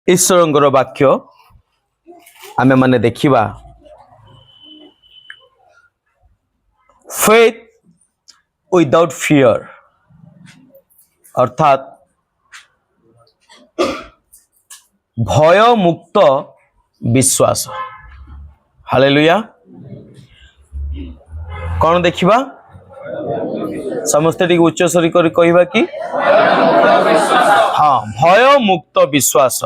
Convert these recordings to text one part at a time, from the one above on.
ईश्वरंकर वाक्य आमे माने देखिबा फेथ विदाउट फियर अर्थात भय मुक्त विश्वास। हालेलुया। कौन देखिबा समस्त उच्च स्वर कर कहवा कि हाँ भय मुक्त विश्वास।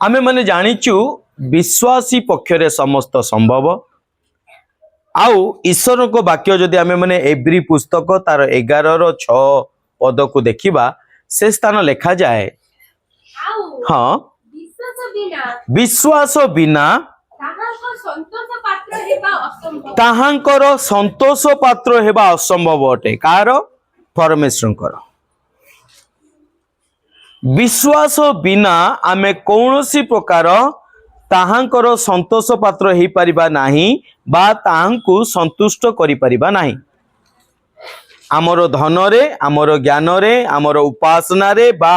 आमे माने जानिचु विश्वासी पक्षरे समस्त संभव। आउ ईश्वर को वाक्य जदि आमे माने एव्री पुस्तक तार 11:6 पद को देखिबा से स्थान लिखा जाए हाँ विश्वास बिना ताहांकर संतोष पात्र हेबा असंभव अटे। कार परमेश्वर विश्वास बिना आमे कौनसी प्रकार ताहांकर संतोष पात्र हे परिबा नाही बा ताहांकु संतुष्ट करि परिबा नाही। आमर धन रे आमर ज्ञान रे आमर उपासना रे बा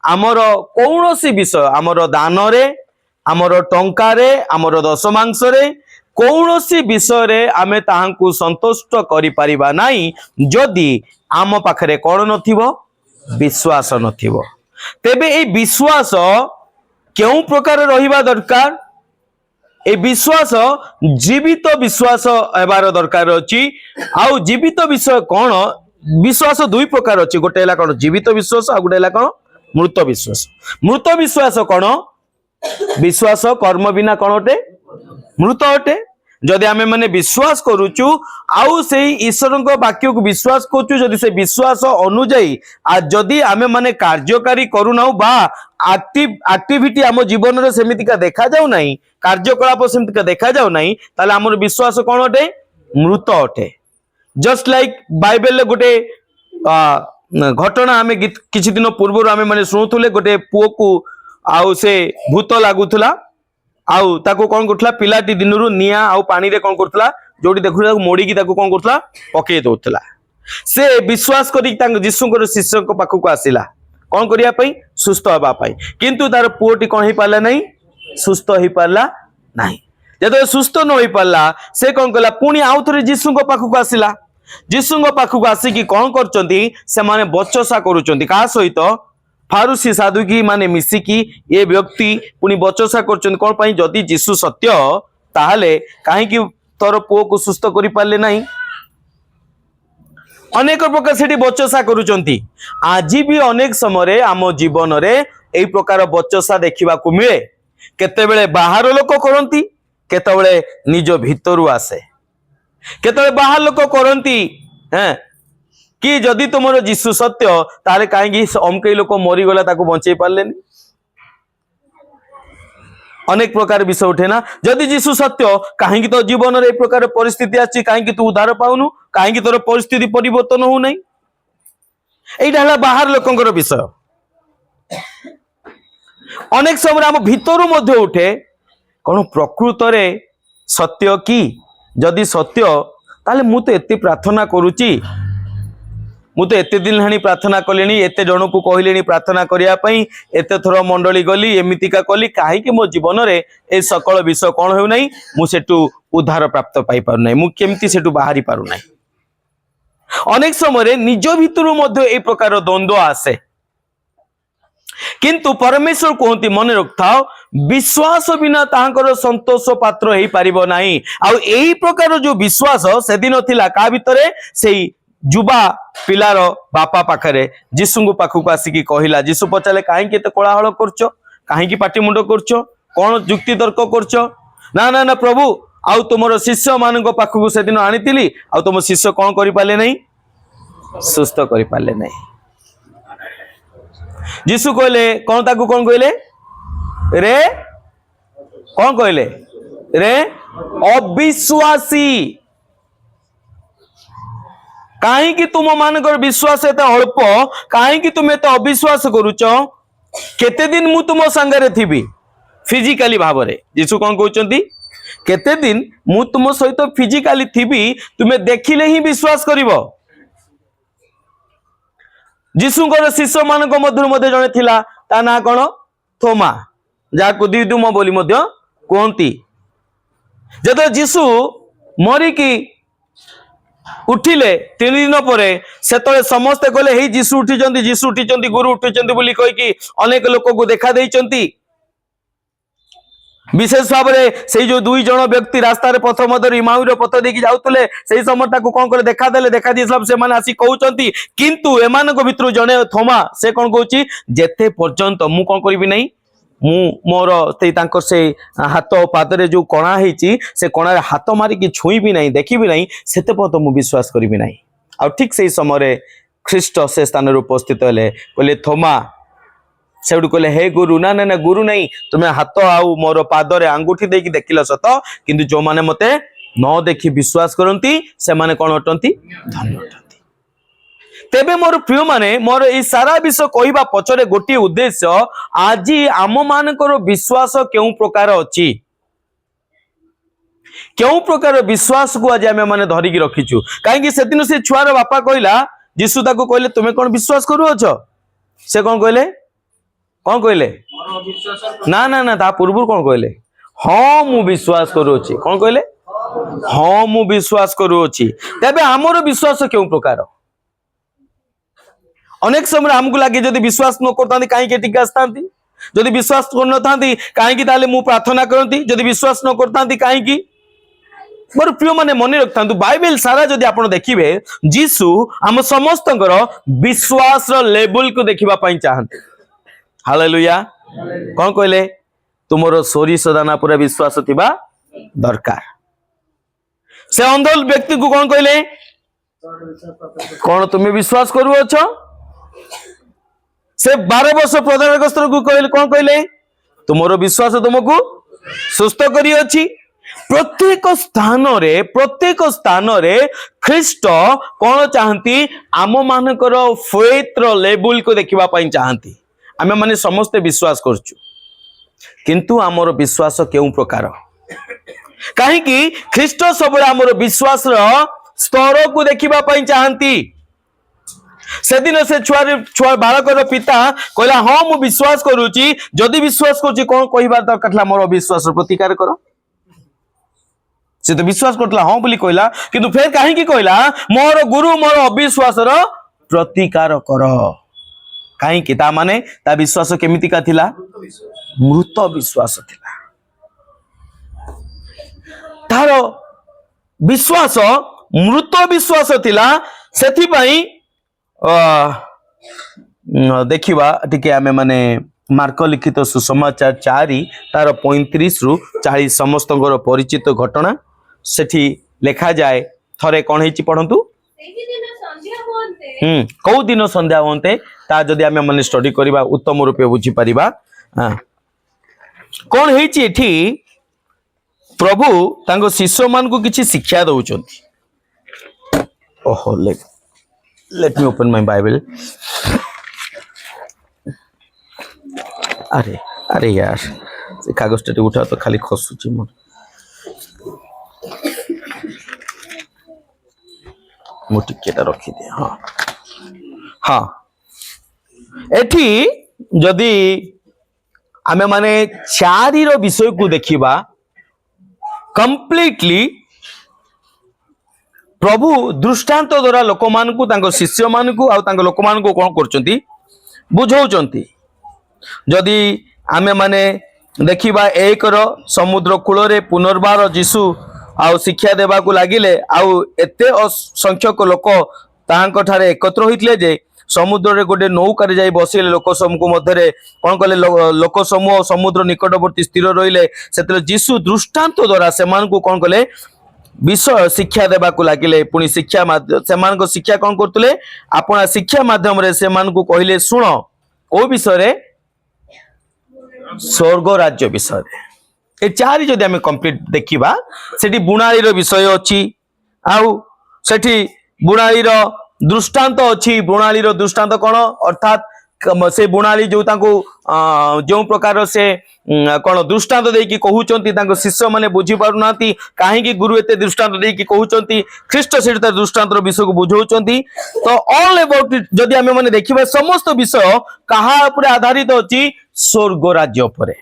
आमर कौनसी विषय आमर दान रे आमर टंका रे आमर दशमांश रे कौनसी विषय रे आमे ताहांकु संतुष्ट करि परिबा नाही जदि आम पाखरे कोन नथिबो विश्वास नथिबो। तेबे ए विश्वास केउ प्रकार रहिबा दरकार। ए विश्वास जीवित विश्वास हेबार दरकार अछि। आउ जीवित विषय कोन विश्वास दुई प्रकार अछि। गोटे हला कोन जीवित विश्वास आ गोटे हला कोन मृत विश्वास। मृत विश्वास कोन विश्वास कर्म बिना कोन अटे मृत अटे। जदि आमे माने विश्वास करूचु आउ से ईश्वरक वाक्य को विश्वास करूचु जदि से विश्वास अनुଯାयी आ जदि आमे माने कार्यकारी करूनाउ बा एक्टिविटी आम जीवन रे सेमितिका देखा जाउ नाही कार्यकलाप सेमितिका देखा जाउ नाही ताले हमर विश्वास कोन अटे मृत अटे। जस्ट लाइक बाइबल गोटे घटना आमे किछि दिन पूर्व आमे माने सुनुथुले गोटे पुओ को आउ से भूत लागुथला आउ ताको कोन करथला पिलाटी दिनरु निया आउ पानी रे कोन करथला जोडी देखुला मोडी की ताको कोन करथला पके दोथला। से विश्वास करी तांग यीशुकर शिष्यक पाखु को आसिला कोन करिया पई सुस्थ होबा पई किंतु तार पुओटी कोन हे पाला नाही सुस्थ हे पाला नाही। जदि सुस्थ न होई पाला से कोन कला पुनी आउ थरे यीशुक पाखु को आसिला। यीशुक पाखु को आसी की कोन करचंती से माने बचसा करूचंती का सहित फारूसी साधुकी माने मिसिकी ये व्यक्ति पुनी बचसा करचंती कोन पई जदि यीशु सत्य ताहाले काहे कि तोर पुओ को सुस्थ करि पाले नाही। अनेक प्रकार सेठी बचसा करूचंती। आज भी अनेक समय आम जीवन रे एई प्रकार बचसा देखिबा को मिले। केतेबेले बाहर लोक करंती केतेबेले निज भितरु आसे। केतेबेले बाहर लोक करंती हैं कि जदि तुमरो यीशु सत्य ताले काहेकि अमकई लोक मरी गला ताको बंचई पारलेनी। अनेक प्रकार विषय उठे ना जदि यीशु सत्य काहेकि तो जीवन रे ए प्रकार परिस्थिति आछि काहेकि तू उद्धार पाउनु काहेकि तोर परिस्थिति परिवर्तन हो नै। एइटा हला बाहर लोकंकर विषय। अनेक समय हम भितरु मध्ये उठे कोन प्रकृत रे सत्य की जदि सत्य ताले मु तो एते प्रार्थना करूची मु तो एते दिन हानी प्रार्थना कलेनी एते जन को कहलेनी प्रार्थना करिया पई एते थरो मंडली गली एमितिका कली काहे कि मो जीवन रे ए सकल विषय कोन होउ नै मु सेटु उद्धार प्राप्त पाई पारु नै मु केमती सेटु बाहरी पारु नै। अनेक समय निज भितरु मध्ये ए प्रकार द्वंद्व आसे किंतु परमेश्वर कहती मन रखथाओ विश्वास बिना ताहांकर संतोष पात्र हेई परिबो नाही। आ एई प्रकार जो विश्वास से दिन थिला का भितरे सेई जुबा पिलार बापा पाखरे यीशु पाखु को आसिकी कहिला। यीशु पचाले काहे केते कोलाहल करछो काहे की पाटी मुंडो करछो कोन जुक्ति तर्क करछो ना ना ना प्रभु आउ तुमरो शिष्य मानको पाखु को सेदिन आनितिली आउ तुम शिष्य कोन करि पाले नाही सुस्थ करि पाले नाही। यीशु कहले कोन ताकू कोन कहले रे कोन कहले रे अविश्वासी काहे कि तुम मानकर विश्वास एते अल्प काहे कि तुम एते अविश्वास करूच केते दिन मु तुम संगरे थिबी फिजिकली भाव रे। यीशु कोन कहउचंती केते दिन मु तुम सहित फिजिकली थिबी तुमे देखिले ही विश्वास करिवो। यीशुଙ୍କର शिष्य ମାନଙ୍କ ମଧ୍ୟରୁ ମଧ୍ୟ ଜଣେ ଥିଲା ତା ନାଁ କଣ थोमा जहाँ दिदुम बोली मध्य कहती जब जीशु मरिकी उठिले 3 दिन पर से समस्ते कहले हे जीशु उठी गुरु उठी बोली कहीकि अनेक लोक को देखा देइचंती विशेष भाव से जो 2 जन व्यक्ति रास्ता पथ मध्य इमाउर पथ देखी जाऊले से समय कौन कर देखा दी से मैंने आसी कहते किंतु एमान भितर जड़े थोमा से कौन कहूँ जेते पर्यंत मु कौन करी नहीं मु मोर से हाथ पादरे जो कणा होती से कणार हाथ मारिकी छुईबी नहीं देखी नहीं सेते पर्यंत मु विश्वास करी नहीं आ ठीक से समय ख्रीष्ट से स्थान उपस्थित हेले कहले थोमा से कहले हे गुरु ना ना गुरु नहीं तुम्हें हाथ आउ मोर पादरे आंगुठी देकी देखिल सत किंतु जो माने मते न देखी विश्वास करती से माने कौन अटंती धन्य अटंती तेबे मोर प्रिय माने मोर ए सारा विषय कहवा पछरे गोटे उद्देश्य आज आम मानकर विश्वास केउ प्रकार अछि केउ प्रकार विश्वास को आज आम माने धरिकी रखिछु काहेकि से दिन से छुआर बापा कहला यीशु ताको कहले तुमे कोन विश्वास करू अछ से कोन कहले ना ना ना ता पूर्व कौन कहले हाँ मु विश्वास करूची कौन कहले हाँ मु विश्वास करूची तेबे हमरो विश्वास केउ प्रकार अनेक समय हमको लगे जदि विश्वास न करतांती काहे के टिका आस्तांती जदि विश्वास कर नथांती काहे की ताले मु प्रार्थना करंती जदि विश्वास न करतांती काहे की मोर प्रिय माने मने रखतांतु बाइबल सारा जदि आपण देखिबे जीसु हम समस्तंकर विश्वास रो लेवल को देखिबा पई चाहंते हालेलुया कौन कहले तुमरो सोरिष दाना पूरा विश्वास थिबा दरकार से अंध व्यक्ति को कौन कहले कौन तुम्हें विश्वास करू अछ से 12 वर्ष प्रधान को कहले कौन कहले तुमरो विश्वास तुमको सुस्थ करी अछि प्रत्येक स्थान रे ख्रीष्ट कौन चाहती आम मानकर फेथ रो लेवल को देखिबा पई चाहती आमे माने समस्ते विश्वास करछु किंतु आमर विश्वास केउ प्रकार काहे कि ख्रीष्ट सब आमर विश्वास रो स्तर को देखिबा पई चाहती से दिन से छुआ बालक पिता कहला हाँ मु विश्वास करूची जदि विश्वास करूची कौन कहबार दरकार था मोर अविश्वास प्रतिकार कर से तो विश्वास करतला हाँ बोली कहला किंतु फिर काहे की कहला मोर गुरु मोर अविश्वास रो प्रतिकार कर काहे कि ता माने ता विश्वास केमिति का थिला मृत विश्वास थिला तारो विश्वास मृत विश्वास थिला सेथि पई देखिबा टिके आमे माने मार्क लिखित सुसमाचार 4 तार 35 रु 40 समस्तଙ୍କର परिचित घटना सेठी लेखा जाए थरे कोन हेची पढंतु कौ दिन संध्या होते ता जदि आमे माने स्टडी करबा उत्तम रूपे बुझी परिबा कोन हेची एठी प्रभु तांको शिष्य मान को किछि शिक्षा दउचंती ओहो let me open my Bible अरे अरे यार से कागज टे उठा तो खाली खसुची मोर मोटी केटा रखी दे हाँ हाँ एठी जदि आमे माने 4 रो विषय को देखिबा कंप्लीटली प्रभु दृष्टांत द्वारा लोक मान को तांको शिष्य मान को आ तांको लोक मान को कोन करचंती बुझौचंती जदि आमे माने देखिबा एक रो समुद्र कूल रे पुनर्बार जीसु आ शिक्षा देबा को लागिले आ एते असंख्यक लोक तांको ठारे एकत्र होइतले जे समुद्र रे गोटे नौका रे जाई बसिले लोक समूह मध्य कोन कले लोक समूह समुद्र निकटवर्ती स्थिर रहिले सेतले जीसु दृष्टांत द्वारा से मान को कोन कले विषय शिक्षा देबा को लागिले पुनी शिक्षा से मान को शिक्षा कोन करतले आपना शिक्षा माध्यम रे से मान को कहिले सुन ओ विषय रे स्वर्ग राज्य विषय रे ए 4 जदि हमें कंप्लीट देखिबा सेठी बुणाई रो विषय अछि आउ सेठी बुणाई रो दृष्टांत अछि बुणाई रो दृष्टांत कोन अर्थात से बुणाली जो जो प्रकार से कौन दृष्टांत देकी कहउचंती तांको शिष्य माने बुझी पारु नांती काहेकि गुरु एते दृष्टांत देकी कहउचंती ख्रीष्ट से दृष्टांत विषय को बुझाउचंती। तो ऑल अबाउट इट जदि आमे माने देखिबा समस्त विषय कहा ऊपर आधारित अछि स्वर्ग राज्य ऊपर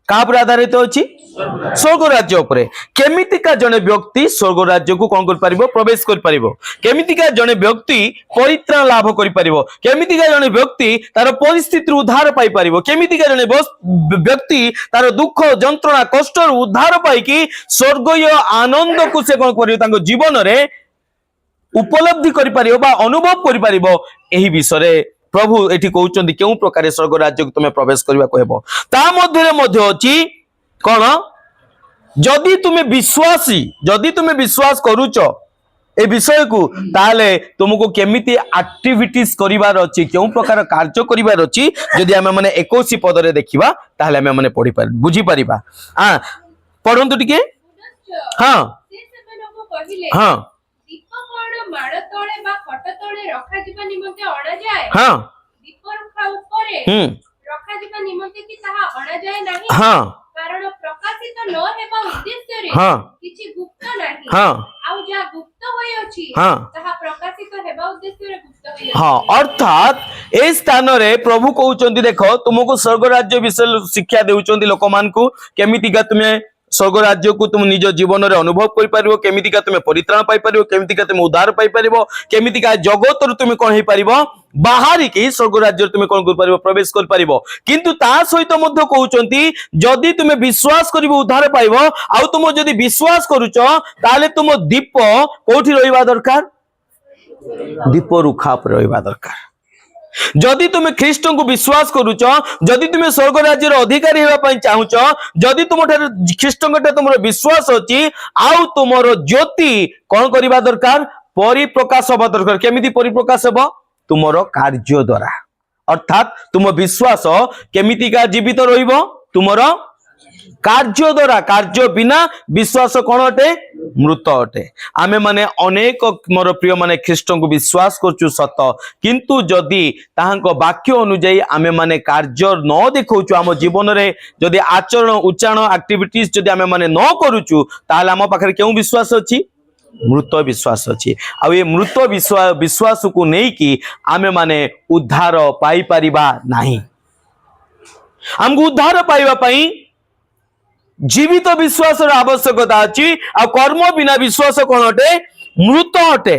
कहा ऊपर आधारित अछि स्वर्ग राज्य ऊपर केमितिका जने व्यक्ति स्वर्ग राज्य को कोन कर परिबो प्रवेश कर परिबो केमितिका जने व्यक्ति परित्राण लाभ कर परिबो केमितिका जने व्यक्ति तार परिस्थिति उद्धार पाई परिबो केमितिका जने व्यक्ति तार दुख जंत्रणा कष्ट उद्धार पाई कि स्वर्गीय आनंद को से कोन करियो तांको जीवन रे उपलब्धि कर परिबो बा अनुभव कर परिबो एही विषय रे प्रभु एठी कहउचंदी केउ प्रकार स्वर्ग राज्य को तुमे प्रवेश करबा को हेबो ता मध्य अछि कोन जदि तुमे विश्वास करूच ए विषय को ताले तुमको केमिति एक्टिविटीज करिवार अछि केउ प्रकार कार्य करिवार अछि जदि आमे माने 21 पद रे देखिबा ताले आमे माने पढि पार बुझी परिबा। हां पढंतु टिके। हां से सबनको कहिले हां दीप कोण माड़ तळे बा खट तळे रखा जिबा निमंते अणा जाय। हां दीप रखा ऊपरे रखा जिबा निमंते कि ताहा अणा जाय नाही। हां कारण प्रकाशित न हेबा उद्देश्य रे किछि गुप्त नाही। आउ जा गुप्त होय अछि ताहा प्रकाशित हेबा उद्देश्य रे गुप्त होय अछि। हां अर्थात ए स्थान रे प्रभु कहउचंदी देखो तुमको स्वर्ग राज्य विषय शिक्षा देउचंदी लोक मान को केमितिका तुमे स्वर्ग राज्य को तुम निज जीवन रे अनुभव कर परिबो केमितिका तुमे परित्राण पाई परिबो केमितिका तुमे उद्धार पाई परिबो केमितिका जगत रु तुमे कोन हे परिबो बाहरी के स्वर्ग राज्य तुमे कोन कर परिबो प्रवेश कर परिबो किंतु ता सहित मध्य कहउचंती जदि तुमे विश्वास करिबो उद्धार पाइबो आउ तुम जदि विश्वास करूच ताले तुम दीप कोठी रहिबा दरकार दीप रुखा पर रहिबा दरकार जदि तुम ख्रीष्ट को विश्वास करूच जदि तुम स्वर्ग राज्य अधिकारी हेबा पई चाहुच जदि तुम ख्रीष्ट तुम विश्वास अछि आउ तुमर ज्योति कौन करबा दरकार परिप्रकाश होबा दरकार केमिति परिप्रकाश हेबो तुमर कार्य द्वारा अर्थात तुम विश्वास केमितिका जीवित रहिबो तुमर कार्य द्वारा कार्य बिना विश्वास कौन अटे मृत अटे आमे माने अनेक मोर प्रिय माने ख्रीष्ट को विश्वास करचु सत किंतु जदि ताहांको वाक्य अनुଯାयी आमे माने कार्य न देखौचु आम जीवन रे जदि आचरण उच्चारण एक्टिविटीज जदि आमे माने न करूचु ताले आम पाखरे केउ विश्वास अछि मृत विश्वास अछि आ ये मृत विश्वास को नै कि आमे माने उद्धार पाई परिबा नाही हमको उद्धार पाइबा पई जीवित विश्वास आवश्यकता अच्छी आ कर्म बिना विश्वास कौन अटे मृत अटे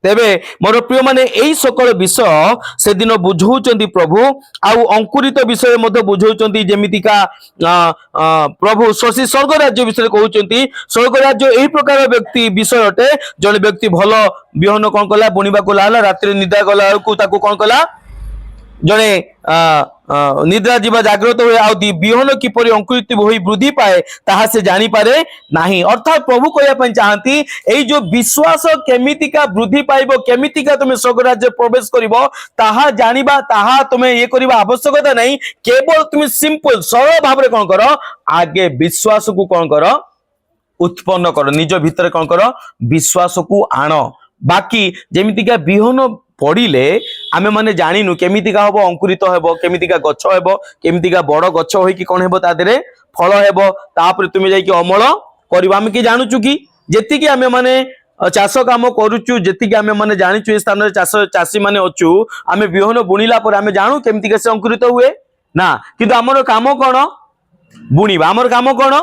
तेबे मोर प्रिय माने एई सकल विषय से दिन बुझौचंती प्रभु आउ अंकुरित विषय मध्य बुझौचंती जेमितिका प्रभु शशि स्वर्ग राज्य विषय कहउचंती स्वर्ग राज्य एही प्रकार व्यक्ति विषय अटे जने व्यक्ति भलो बिहन कोन कला बुनिबा को लाला रात्रि निद्रा गला को ताको कोन कला जने निद्रा जीवा जागृत हुए आ बिहन किपरि अंकुरित होई वृद्धि पाए ताहा से जानी पारे नाही अर्थात प्रभु कहया पई चाहंती एई जो विश्वास केमितिका वृद्धि पाइबो केमितिका तुमे स्वर्ग राज्य प्रवेश करिवो ताहा जानिबा ताहा तुमे ये करिबा आवश्यकता नहीं केवल तुमे सिंपल सरल भाव रे कोन करो आगे विश्वास को कोन करो उत्पन्न करो निज भीतर कोन करो विश्वास को आनो बाकी जेमितिका बिहन पड़िले आमे माने जानिनु केमितिका हबो अंकुरित हेबो केमितिका गच्छ हेबो केमितिका बड़ गच्छ होई कि कोन हेबो ता देरे फल हेबो तापर तुमे जाई कि अमल करबा आमे कि जानुचु कि जेति कि आमे माने चाष काम करूचु जेति कि आमे माने जानिचु ए स्थान रे चाषी माने अछु आमे बिहन बुनिला पर आमे जानु केमितिका से अंकुरित हुए ना किंतु हमर काम कोन बुनिबा हमर काम कोन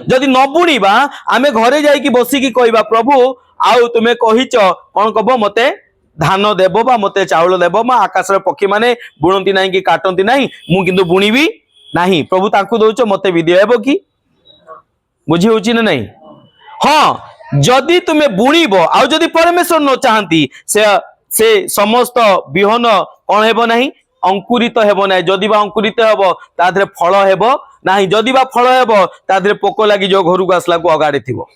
जदि न बुनिबा आमे घरे जाई कि बसी कि कहबा प्रभु आउ तुमे कहिच कोन कहबो मते धान देव बा मते चाउल देव मा आकाश पक्षी माने बुणती नहीं कि काटती नहीं मु किंतु बुणीबी नहीं प्रभु ताकू दउछ मते भी देबो कि बुझी होची ना नहीं हां जदि तुमे बुणीबो आ जदि परमेश्वर न चाहंती से समस्त बिहन कोन हेबो नहीं अंकुरित हेबो नहीं जदि बा अंकुरित हेबो ता धरे फल हेबो नहीं जदि बा फल हेबो ता धरे पोको लागि जो घर को आसला को अगाडे थिबो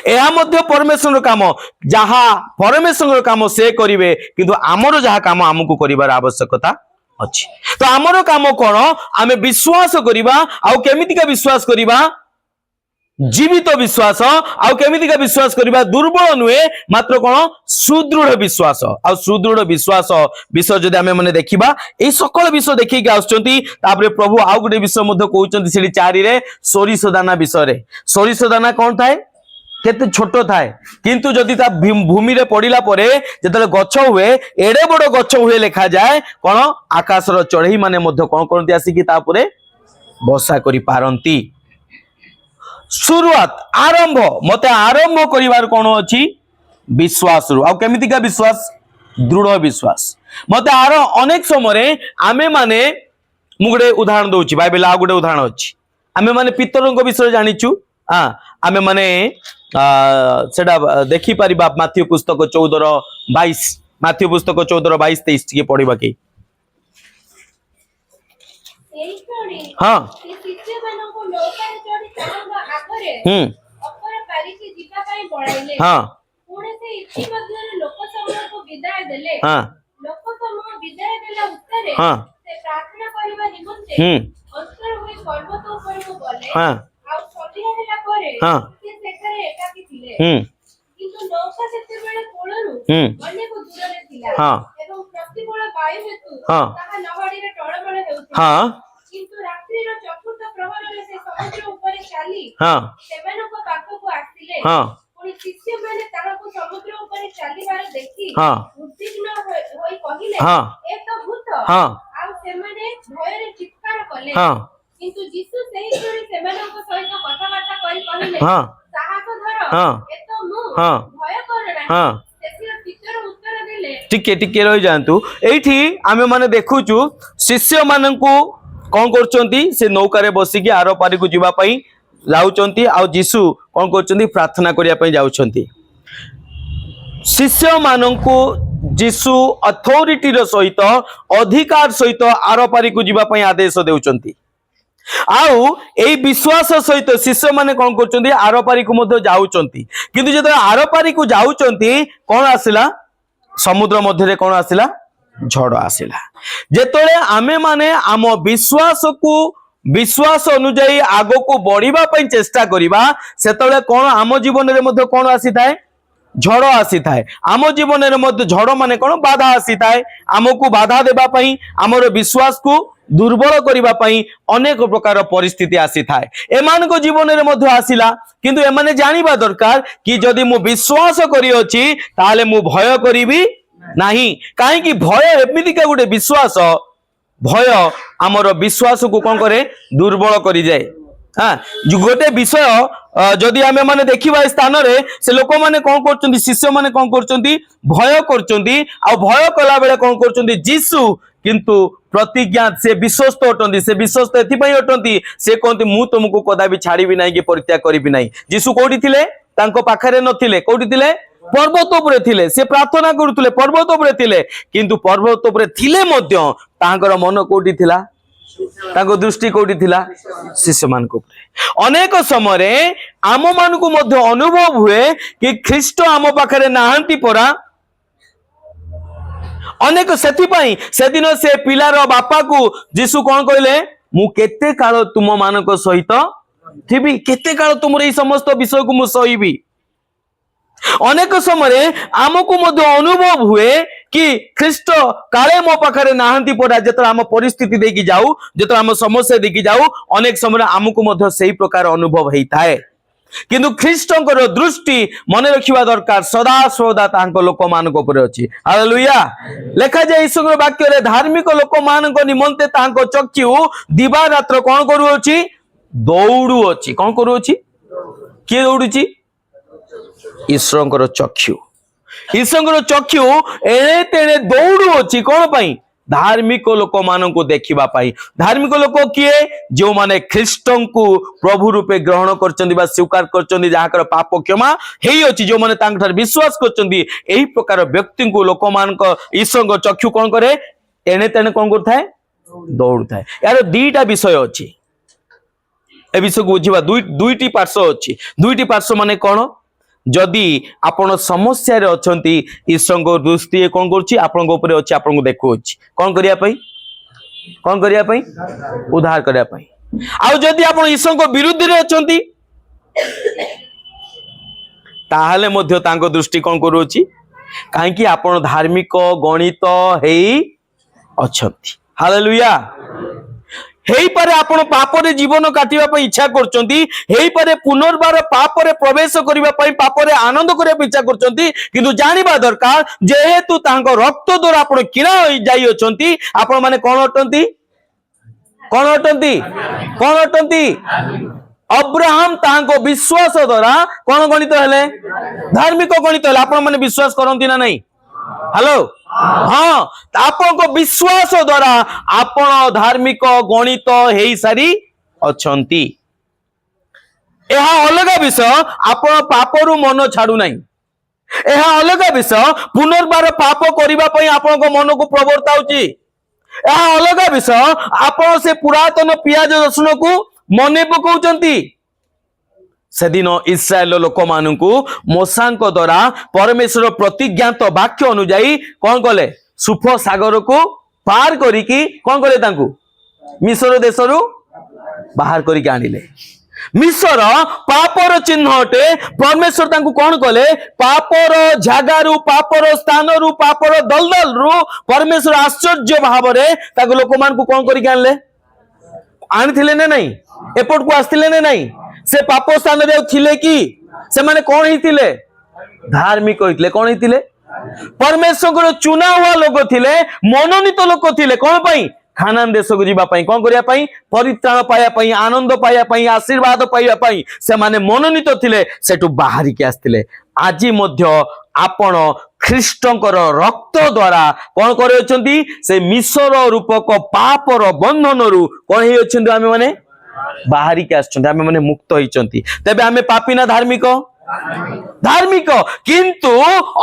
एहा मध्य परमेश्वर काम जहा परमेश्वर काम से करिवे किंतु आमर जहा काम हमकु करिवार आवश्यकता अछि तो आमर काम कोन आमे विश्वास करिबा आ केमितिका विश्वास करिबा जीवित विश्वास आउ केमितिका विश्वास करिबा दुर्बल नुहे मात्र कोन सुदृढ़ विश्वास आ सुदृढ़ विश्वास विषय जदि आमे माने देखिबा ए सकल विषय देखि के आउचंती तापरे प्रभु आउ गुटे विषय मध्ये कहउचंती सेठी 4 रे सोरिष दाना विषय रे सोरिष दाना कोन थाए केते छोट थाए किंतु जदि ता भूमि रे पडिला परे जेतले गछ हुए एडे बड़ गछ हुए लेखा जाए कोन आकाश रो चढ़ई माने मध्ये कोन करंती आसी कि तापरे बसा करि पारंती शुरुआत आरंभ मते आरंभ करिवार कोन अछि विश्वास रु आ केमितिका विश्वास दृढ़ विश्वास मते आरो अनेक समय आमे माने मु गुटे उदाहरण दउची बाइबल आ गुटे उदाहरण अछि आमे माने पितरंग विषय जानिचु हां आमे माने सेडा देखि परिबा माथ्यू पुस्तक 14:22 माथ्यू पुस्तक 14:22-23 के पढिबा के हां किंतु रात्रि रो चतुर्थ प्रहर रे से समुद्र ऊपर चाली सेमानक पाखकु आसिले पुनी शिष्य माने ताहाकु समुद्र ऊपर चालीबार देखि उद्विग्न होई कहिले ए तो भूत आ सेमाने भय रे चित्कार कले किंतु यीशु सेही जोरी सेमानक सहित कथाबार्ता करि कहिले साहस धर ए तो मु भय करना सेसिर पितर उत्तर देले टिके रहि जानतु एठी आमे माने देखुचु शिष्य माननकु कौन करचंती से नौका रे बसी के आरो पारी को जीवा पई जाउचंती आ यीशु कौन करचंती प्रार्थना करिया पई जाउचंती शिष्य माननकु यीशु अथॉरिटी रो सहित अधिकार सहित आरो पारी को जीवा पई आदेश देउचंती आउ एई विश्वास सहित शिष्य माने कौन करचंती आरो पारी को मध्य जाउचंती किंतु जदि आरो पारी को जाउचंती कौन आसिला समुद्र मध्य रे कौन आसिला झड़ आसिला जेतोले आमे माने आम विश्वास को विश्वास अनुଯାयी आगो को बढ़िबा पई चेष्टा करिबा सेतोले कोन आम जीवन रे मध्ये कोन आसी थाए झड़ आसी थाए आम जीवन रे मध्ये झड़ माने कोन बाधा आसी थाए आमको बाधा देबा पई हमर विश्वास को दुर्बल करिबा पई अनेक प्रकार परिस्थिति आसी थाए एमान को जीवन रे मध्ये आसिला किंतु एमाने जानिबा दरकार कि जदि मु विश्वास करि अछि ताले मु भय करिबी नहीं कहीं कि भय एमिति का गुटे विश्वास भय आमर विश्वास को कौन करे दुर्बल करी जाए हाँ गोटे विषय जदि आमे माने देखिबा स्थान रे से लोक माने कौन करचंती शिष्य माने कौन करचंती भय करचंती आ भय कला बेले कौन करचंती यीशु किंतु प्रतिज्ञा से विश्वस्त अटंती से विश्वस्त एथि पई अटंती से कहंती मु तुमको कदाबी छाड़ीबी नाही कि परित्याग करबी नाही यीशु कोठी थिले तांको पाखरे नथिले कोठी थिले पर्वत उपरे थिले से प्रार्थना करुथिले पर्वत उपरे थिले किंतु पर्वत उपरे थिले मध्य तांकर मन कोठी थिला तांको दृष्टि कोठी थिला शिष्य मान को उपरे अनेक समय रे आम मान को मध्य अनुभव हुए कि ख्रीष्ट आम पाखरे नाहंती परा अनेक सेथि पई सेदिन से पिलार बापा को यीशु कोन कहले मु केते काल तुम मानक सहित थिबी केते काल तुमरे ई समस्त विषय को मु सहिबी अनेक समय आमको मध्य अनुभव हुए कि ख्रीष्ट काले मो पाखरे नाहंती पड़ा जेतर आम परिस्थिति देखि जाऊ जेतर आम समस्या देखि जाऊ अनेक समय आमको मध्य सही प्रकार अनुभव हेई थाए किंतु ख्रीष्टंकर दृष्टि मन रखिबा दरकार सदा सर्वदा तांको लोक मानक ऊपर अछि हालेलुया लेखा जाय ईश्वर वाक्य रे धार्मिक लोक मानक निमंते तांको चक्षु दिवा रात्र कोन करू अछि दौड़ू अछि कोन करू अछि के दौड़ुछि ईश्वरंकर चक्षु एणे तेणे दौड़ू अछि कोन पई धार्मिक लोक मान को देखिबा पाई धार्मिक लोक किए जो माने ख्रीष्टन को प्रभु रूपे ग्रहण करचंदी बा स्वीकार करचंदी जाकर पाप क्षमा हेई अछि जो माने तांक थार विश्वास करचंदी एही प्रकार व्यक्ति को लोक मान को ईश्वर को चक्षु कोन करे एणे तेणे कोन करथाय दौड़ थाए यार दुईटा विषय अछि ए विषय को बुझिबा दुईटी पार्श्व अछि दुईटी पार्श्व माने कोन जदि आपण समस्या रे अछंती ईश्वर को दृष्टि कोन करछि आपण ऊपर अछि आपण को देखु अछि कोन करिया पई उद्धार करिया पई आ जदि आपण ईश्वर को विरुद्ध रे अछंती ताहले मध्य तांको दृष्टि कौन करूची कहीं आपण धार्मिक गणित हेई अछंती। हालेलुया। हेई पारे आपण पाप रे जीवन काटिबा पई इच्छा करचंती, हेई पारे पुनर्बार पाप रे प्रवेश करिबा पई पाप रे आनंद करिबा पई इच्छा करचंती, किंतु जानिबा दरकार जेहेतु तांको रक्त द्वारा आपण किना होई जाई अछंती, आपण माने कोन अटंती कोन अटंती कोन अटंती अब्राहम तांको विश्वास द्वारा कोन गणित हेले धार्मिक गणित हेले। आपण माने विश्वास करंती ना नहीं? हेलो हाँ, आपन को विश्वास द्वारा आपण धार्मिक गणित हेई सारी अछंती। एहा अलग विषय आपण पापरु मन छाडू नहीं, एहा अलग विषय पुनर्बार पाप करिबा पई आपण को मन को प्रवर्ताउची, एहा अलग विषय आपण से पुरातन पियाज रसुण को मने पकाउचंती। सेदिन इस्राएल लोक मानू मोसांक द्वारा परमेश्वर प्रतिज्ञात वाक्य अनुजाई कौन कले सुफ सागर को पार करिकी कौन कले तांकू मिस्र देशरु बाहर करिकी आनिले। मिस्र पापर चिन्ह अटे। परमेश्वर तांकू कौन कले पापर जागारू पापर स्थानरू पापर दलदल रु परमेश्वर आश्चर्य भाव रे ताको लोक मान को कौन करिकी आनले आनिथिले ने नहीं एपट को आस्थिले ने नहीं। से पाप स्थान रे थिले कि से माने कौन हितिले धार्मिक हितिले। कौन हितिले परमेश्वर को चुना हुआ लोग थिले, मनोनीत लोग थिले। कौन पई खानान देश को जीवा पई कौन करिया पई परित्राण पाया पई आनंद पाया पई आशीर्वाद पाया पई से माने मनोनीत थिले, सेटु बाहरी के आस्थिले। आजि मध्य आपण ख्रीष्टंकर रक्त द्वारा कौन करछंती से मिस्र रूपक पापर बंधन रु कौन हे अछंती आमे माने बाहरी के आछंती, आमे माने मुक्त होइचंती। तबे आमे पापी ना धार्मिक धार्मिक किंतु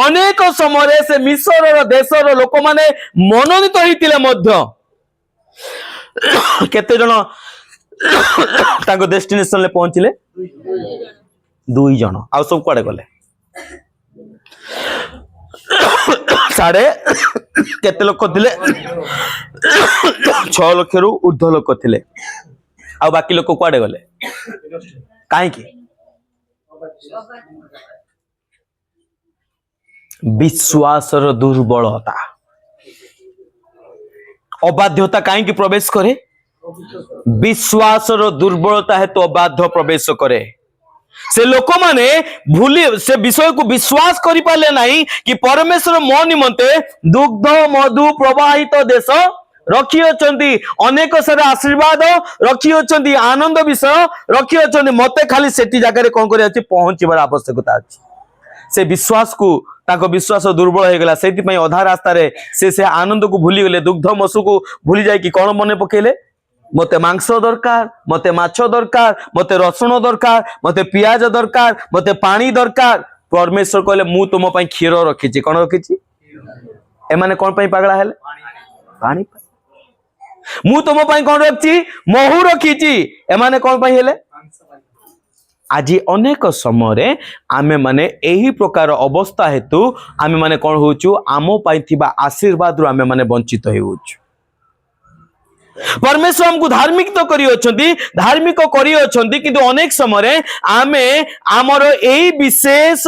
अनेक समय से मिस्र देशर लोक माने मनोनीत होइतिले मध्य केते जण तांको डेस्टिनेशन ले पहुंचिले 2 जण आ सब कोडे गले साढ़े केते लोक थिले 6 लाख रु ऊर्ध्व लोक थिले आ बाकी लोक कोडे गले काहे की विश्वासर दुर्बलता अबाध्यता काहे की प्रवेश करे विश्वासर दुर्बलता है तो अबाध्य प्रवेश करे। से लोक माने भूली से विषय को विश्वास करि पाले नहीं कि परमेश्वर मो निमंते दुग्ध मधु प्रवाहित देश रखी अछंती, अनेक सारा आशीर्वाद रखी अछंती, आनंद विषय रखी अछंती। मते खाली सेठी जगह रे कोन करि अछि पहुंचीबार आवश्यकता अछि। से विश्वास को ताको विश्वास दुर्बल हो गला, सेति पई अधा रास्ता रे से आनंद को भूली गले, दुग्ध मसु को भूली जाय कि कोन मने पकेले मते मांस दरकार, मते माछ दरकार, मते रसुण दरकार, मते पियाज दरकार, मते पानी दरकार। परमेश्वर कहले मु तुम पई क्षीर रखिछि। कोन रखिछि ए माने कोन पई पागला हेले पानी पई। मु तुम पई कोन रखिछि महू रखिछि ए माने कोन पई हेले। आज अनेक समय आमे माने एही प्रकार अवस्था हेतु आमे माने कोन होचु आमो पई थिबा आशीर्वाद रु आमे माने वंचित होउछु। परमेश्वर हमको धार्मिक तो करी अछंती, धार्मिक करी अछंती, किंतु अनेक समय आमे आमर एही विशेष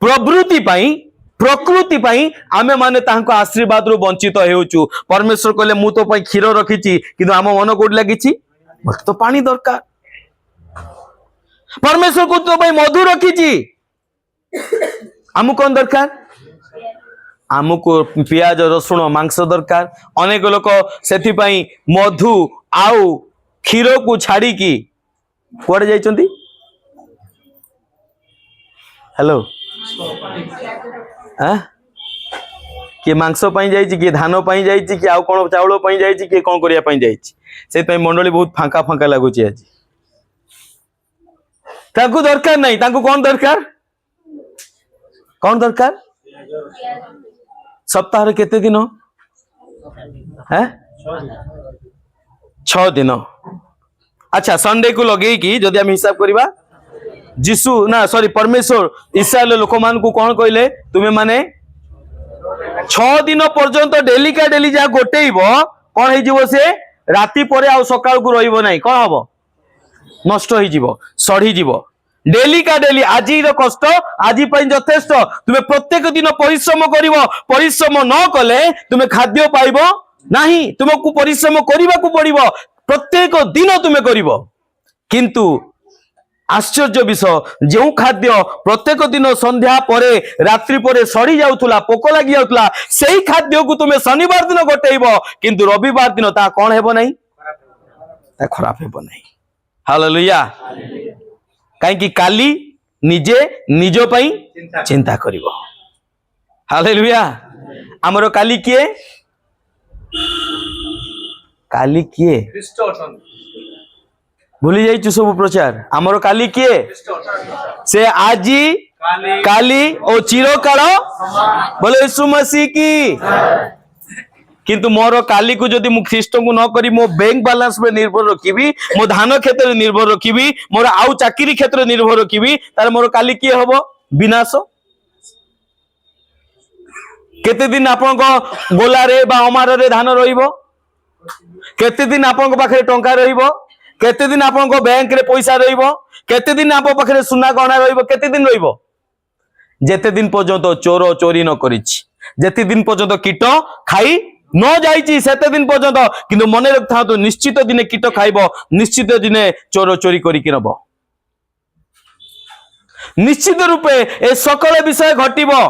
प्रवृत्ति पई प्रकृति पई आमे माने तांको आशीर्वाद रु वंचित हेउछु। परमेश्वर कहले मु तो पई क्षीर रखिछि किंतु आम मन कोड लागिछि मते तो पानी दरकार। परमेश्वर को तो पई मधु रखिछि आमु कोन दरकार आमको पियाज रसुण मांस दरकार। अनेक लोक सेथि पई मधु आउ क्षीर को छाड़ी की कुआडे जाइचंती। हेलो किए मांस पई जाइछि कि धान पई जाइछि कि आउ कोन चाउल पई जाइछि कि कोन करिया पई जाइछि। से पई मंडली बहुत फांका फांका लागुछि। आज ताकू दरकार नहीं, ताकू कोन दरकार कोन दरकार सप्ताह रे केते दिन है 6 दिन। अच्छा संडे को लगे कि जदि हम हिसाब करबा जीसु ना सॉरी परमेश्वर इस्राएल लोक मान को कोन कहले तुमे माने 6 दिन पर्यंत डेली का डेली जा गोटेइबो कोन हे जीवो से राती परे आ सकाळ को रहिबो नाही। कोन हबो नष्ट हो जीवो सड़ी जीवो डेली का डेली आज कष्ट आज यथेष्ट तुम्हें प्रत्येक दिन परिश्रम करिवो परिश्रम न कले तुम्हें खाद्य पाइबो नहीं तुमको परिश्रम करने को पड़िबो प्रत्येक दिन तुम्हें करिवो किंतु आश्चर्य विषय जो खाद्य प्रत्येक दिन संध्या परे रात्रि परे सड़ी जाउथुला पोक लगी जाउथुला सेही खाद्य को तुम्हें शनिवार दिन गोटेइबो किंतु रविवार दिन ता कोन हेबो नहीं ता खराब हेबो नहीं हालेलुया कहीं काली निजे निज पई चिंता करिवो हालेलुया हमरो काली किए काली किए भूली जाइछु सब प्रचार हमरो काली किए से आजी काली और चिरकाल बोले यीशु मसीह की किंतु मोर काली को जदि मु ख्रीष्ट को न करी मो बैंक बैलेंस पे निर्भर रखिबी मो धान क्षेत्र निर्भर रखिबी मोर आउ चाकरी क्षेत्र निर्भर रखिबी तार मोर काली किए हबो विनाश केते दिन आपन को गोला रे बा अमार रे धान रहिबो केते दिन आपन को पाखरे टंका रहिबो केते दिन आपन को बैंक रे पैसा रहिबो केते दिन आप पाखरे सुना गहना रहिबो केते दिन रहिबो जेते दिन पर्यंत चोर चोरी न करिछि जेते दिन पर्यंत कीट खाई न जाइछि सेते दिन पर्यंत किंतु मने रखता तो निश्चित दिने कीट खाइबो निश्चित दिने चोर चोरी करी कि नबो निश्चित रूपे ए सकल विषय घटिबो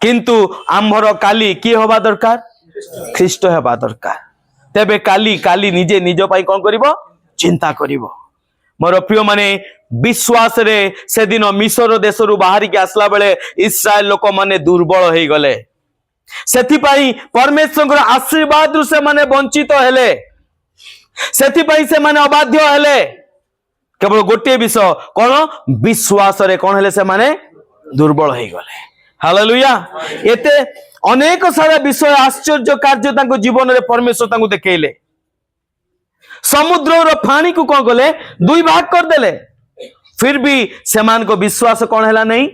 किंतु आम्भर काली की होबा दरकार ख्रीष्ट हेबा दरकार तेबे काली काली निजे निज पाई कौन करिवो चिंता करिवो मोर प्रिय माने विश्वास रे से दिन मिस्र देशरु बाहरी के आसला बेले इस्राएल लोक माने दुर्बल हो गले सेथि पाई परमेश्वर आशीर्वाद रु से माने वंचित हेले सेथि पाई से माने अबाध्य हेले केवल गोटे विषय कौन विश्वास रे कौन हेले से माने दुर्बल हो गले हालेलुया एते अनेक सारा विषय आश्चर्य कार्य तांको जीवन रे परमेश्वर तांको देखेले समुद्र रो पानी को कौन कले दुई भाग कर देले फिर भी सेमान को विश्वास कौन हैला नहीं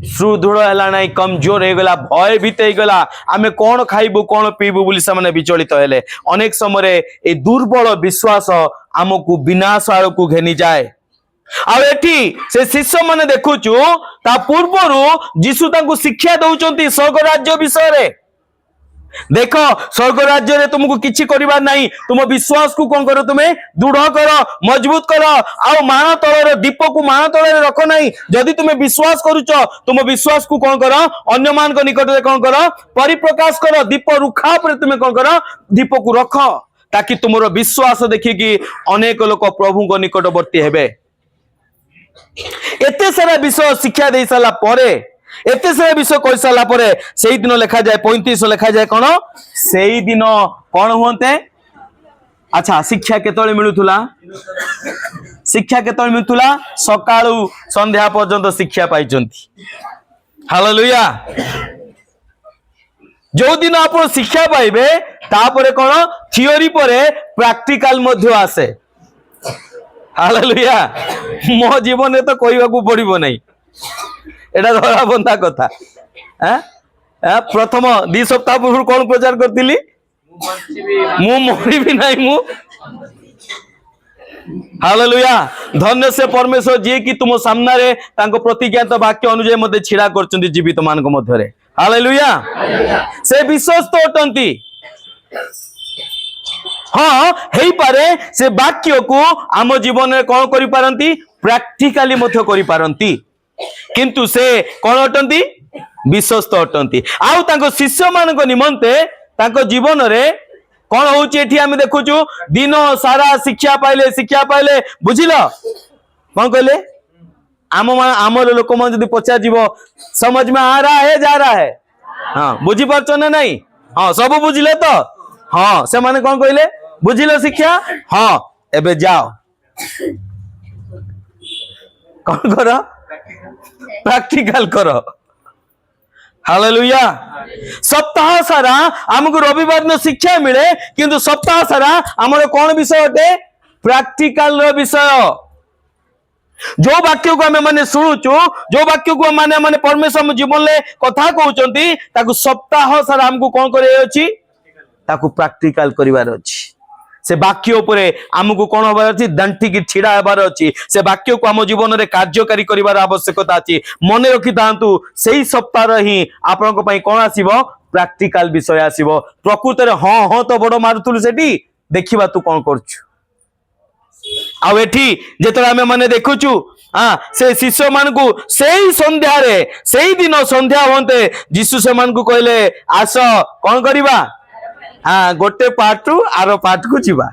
सुदृढ़ हैला नहीं कमजोर हो गला भय भीत हो गला आमे कौन खाइबु कौन पीबु बोली से विचलित हेले अनेक समय ए दुर्बल विश्वास आमको विनाश आड़ को घेनी जाए आठी से शिष्य माने देखुचु ता पूर्वर जीशु तांको शिक्षा दउचंती स्वर्ग राज्य विषय रे देख स्वर्ग राज्य रे तुमको किछि करिबार नहीं तुम विश्वास को कौन करो तुम्हें दृढ़ करो मजबूत करो आउ मान तलर दीप को मान तलर रख नहीं जदि तुम्हें विश्वास करूच तुम विश्वास को कौन करो अन्य मान को निकट रे कौन करो परिप्रकाश करो दीप रुखा पर तुम्हें कौन करो दीप को रख ताकि तुमरो विश्वास देखि कि अनेक लोक प्रभु को निकटवर्ती हेबे एते सारा विषय शिक्षा दे साला परे एते सारा विषय कहि साला परे सेही दिन लिखा जाए 35 लिखा जाए कोन सेही दिन कोन होते अच्छा शिक्षा केतळे मिलुथुला शिक्षा केतळे मिलुथुला सकाळू संध्या पर्यंत शिक्षा पाइचंती हालेलुया जो दिन आप शिक्षा पाइबे तापरे कोन थियोरी परे प्रैक्टिकल मध्य आसे हालेलुया मो जीवन में तो कहवा को पड़ो नहीं एटा धरा बंधा कथा प्रथम 2 सप्ताह पूर्व कौन प्रचार करती मु मरी भी नहीं मु हालेलुया धन्य से परमेश्वर जी कि तुम सामने रे तांको प्रतिज्ञात वाक्य अनुसार मते छिड़ा करचंती जीवित मान को मध्य रे हालेलुया से विश्वस्त होतंती हाँ हेई पारे से वाक्य को आम जीवन में कौन करि पारंती प्रैक्टिकली मध्य करि पारंती किंतु से कौन अटंती विश्वस्त अटंती आउ तांको शिष्य मान को निमंते तांको जीवन रे कौन होउची एठी आमे देखुचु दिन सारा शिक्षा पाइले बुझिलो कौन कहले आम लोक मन जदि पचार जीवो समझ में आ रहा है जा रहा है हाँ बुझी पारछ ना नहीं हाँ सब बुझिले तो हाँ से माने कौन कहले बुझिलो शिक्षा हाँ एबे जाओ कौन करो प्रैक्टिकल करो हालेलुया सप्ताह सारा हमको रविवार दिन शिक्षा मिले किंतु सप्ताह सारा हमर कौन विषय होते प्रैक्टिकल विषय जो वाक्य को आमे माने सुनुचु जो वाक्य को माने माने परमेश्वर जीवन ले कथा कहउचंती ताकू सप्ताह सारा हमको कौन करे अछि ताकू प्रैक्टिकल करिवार अछि से वाक्य उपरे आमको कौन हबार अछि दंटिकी छिड़ा हेबार अछि से वाक्य को आम जीवन में कार्यकारी करिवार आवश्यकता अछि मन रखि थांतु सेही सप्ताह ही आपनको पई कोन आसीबो प्रैक्टिकल विषय आसीबो प्रकृत रे हां हां तो बड़ मारुथुलु सेठी देखिबा तू कोन करछु आ एठी जेतरा हमें माने देखुछु हाँ से शिष्य मान को सेही संध्या रे सेही दिन संध्या होते जीसु से मान को कहले आस कौन करिबा हाँ गोटे पार्ट रु आरो पार्ट को जीवा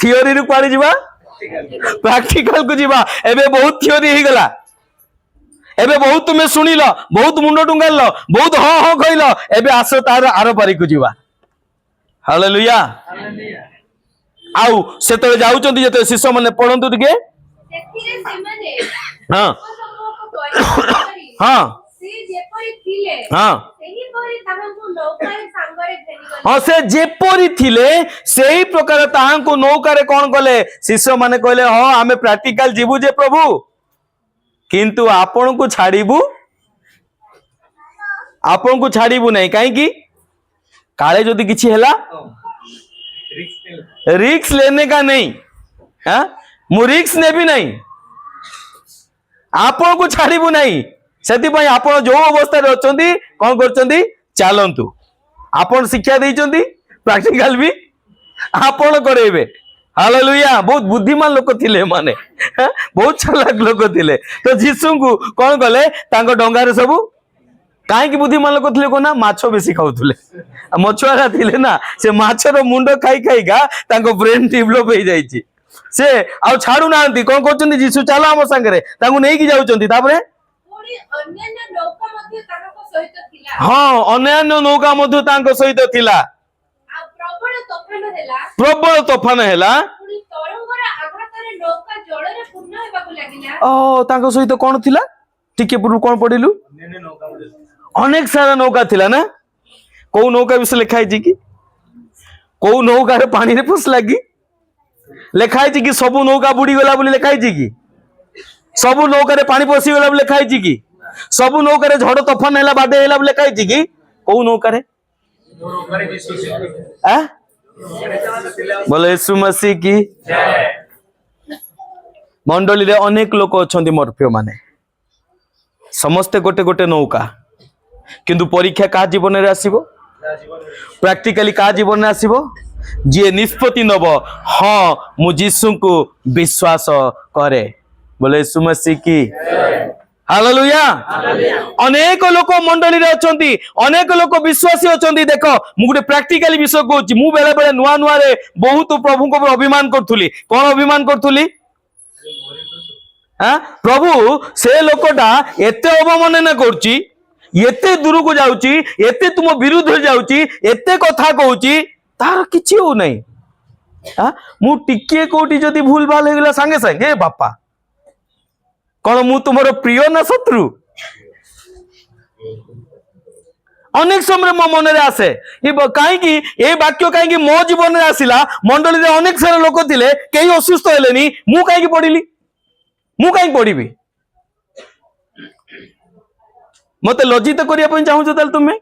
थियोरी रु पाड़ी जीवा प्रैक्टिकल को जीवा एबे बहुत थियोरी ही गला एबे बहुत तुमे सुनिल बहुत मुंड टुंगाल बहुत हाँ हाँ कहल एबे आस तार आरो पारी को जीवा हालेलुया आउ से तो जाउचंती जते शिष्य माने पढंतु टिके ସେଥିରେ ସେମାନେ हाँ ଲୋକସମୂହକୁ ପରିଚାଳନା କରି हाँ ସେ ଯେପରି ଥିଲେ हाँ ସେହିପରି ତାହାଙ୍କୁ ନୌକାରେ ସାଙ୍ଗରେ ଘେନିଗଲେ। हाँ से जेपरी थिले सेही प्रकार ताहांको नौकारे कौन गले शिष्य माने कहले हाँ आमे प्रैक्टिकल जीवु जे प्रभु किंतु आपण को छाड़ीबू आपण को छाड़ीबू नहीं कहीं की काले जदि किछि हैला रिक्स लेने का नहीं हाँ मु रिक्स नेबी नहीं आपण को छाड़ीबू नहीं सेति पई आपण जो अवस्था रे अछंती कोन करचंती चालंतु आपण शिक्षा देइचंती प्रैक्टिकल भी आपण करेबे हालेलुया बहुत बुद्धिमान लोक थिले माने बहुत चालाक लोक थिले तो जीसु को कोन गले तांको डंगारे सब काहे की बुद्धिमान लोक थिले कोना माछो बेसी खाउथुले मछुआरा थिले ना से माछर मुंड खाई खाईगा तांको ब्रेन डेवलप हो जाईची से आ छाडू नांती कोन करचंती जीसु चला हम संगरे तांको नेकी जाउचंती तापरे ପୁଣି ଅନ୍ୟାନ୍ୟ ନୌକା ମଧ୍ୟ ତାଙ୍କ ସହିତ ଥିଲା। हाँ अन्यान्य नौका मध्य तांको सहित थिला ଆଉ ପ୍ରବଳ ତୋଫାନ ହେଲା। प्रबल तोफान हैला ପୁଣି ତରଙ୍ଗର ଆଘାତରେ ନୌକା ଜଳରେ ପୂର୍ଣ୍ଣ ହେବାକୁ ଲାଗିଲା। ओ तांको सहित कोन थिला टिके पूर्व कोन पढिलु अनेक सारा नौका थिला ना को नौका विषय लिखाई छी कि को नौका रे पानी रे फस लागी लिखाई छी कि सब नौका बुडी गला बोली लिखाई छी कि सब नौका रे पानी पसी गला बोली लिखाई छी कि सब नौका रे झड़ तोफान हैला बाडे हैला बोली लिखाई छी कि को नौका रे आ बोले यीशु मसीह की मंडली रे अनेक लोक अछंती मोर प्रिय माने समस्ते गोटे गोटे नौका किंतु परीक्षा का जीवन रे आसीबो प्रैक्टिकली का जीवन रे आसीबो जे निष्पत्ति नब हाँ मु जीसु को विश्वास करे बोले यीशु मसीह की हालेलुया अनेक लोक मंडली रे अछंती अनेक लोक विश्वासी अछंती देखो मु गुटे प्रैक्टिकली विषय कहूची मु बेले बेले नुआ नुआ रे बहुत प्रभु को अभिमान करथुली कोन अभिमान करथुली हां प्रभु से लोकटा एते अवमानना करची एते दूर को जाउची एते तुम विरुद्ध जाउची एते कथा कहूची तार किछि हो नै हां मु टिके कोटी जदी भूल भाल हेगला संगे संगे बापा कौन मु तुमरो प्रिय ना शत्रु अनेक समय मो मन रे आसे कहीं ए वाक्य कहीं मो जीवन रे आसिला मंडली रे अनेक सारा लोक थिले केही असुस्थ हेलेनी मु कहीं पढ़िली मु कहीं पढ़िबी मते लज्जित करिया पई चाहू ताल तुमे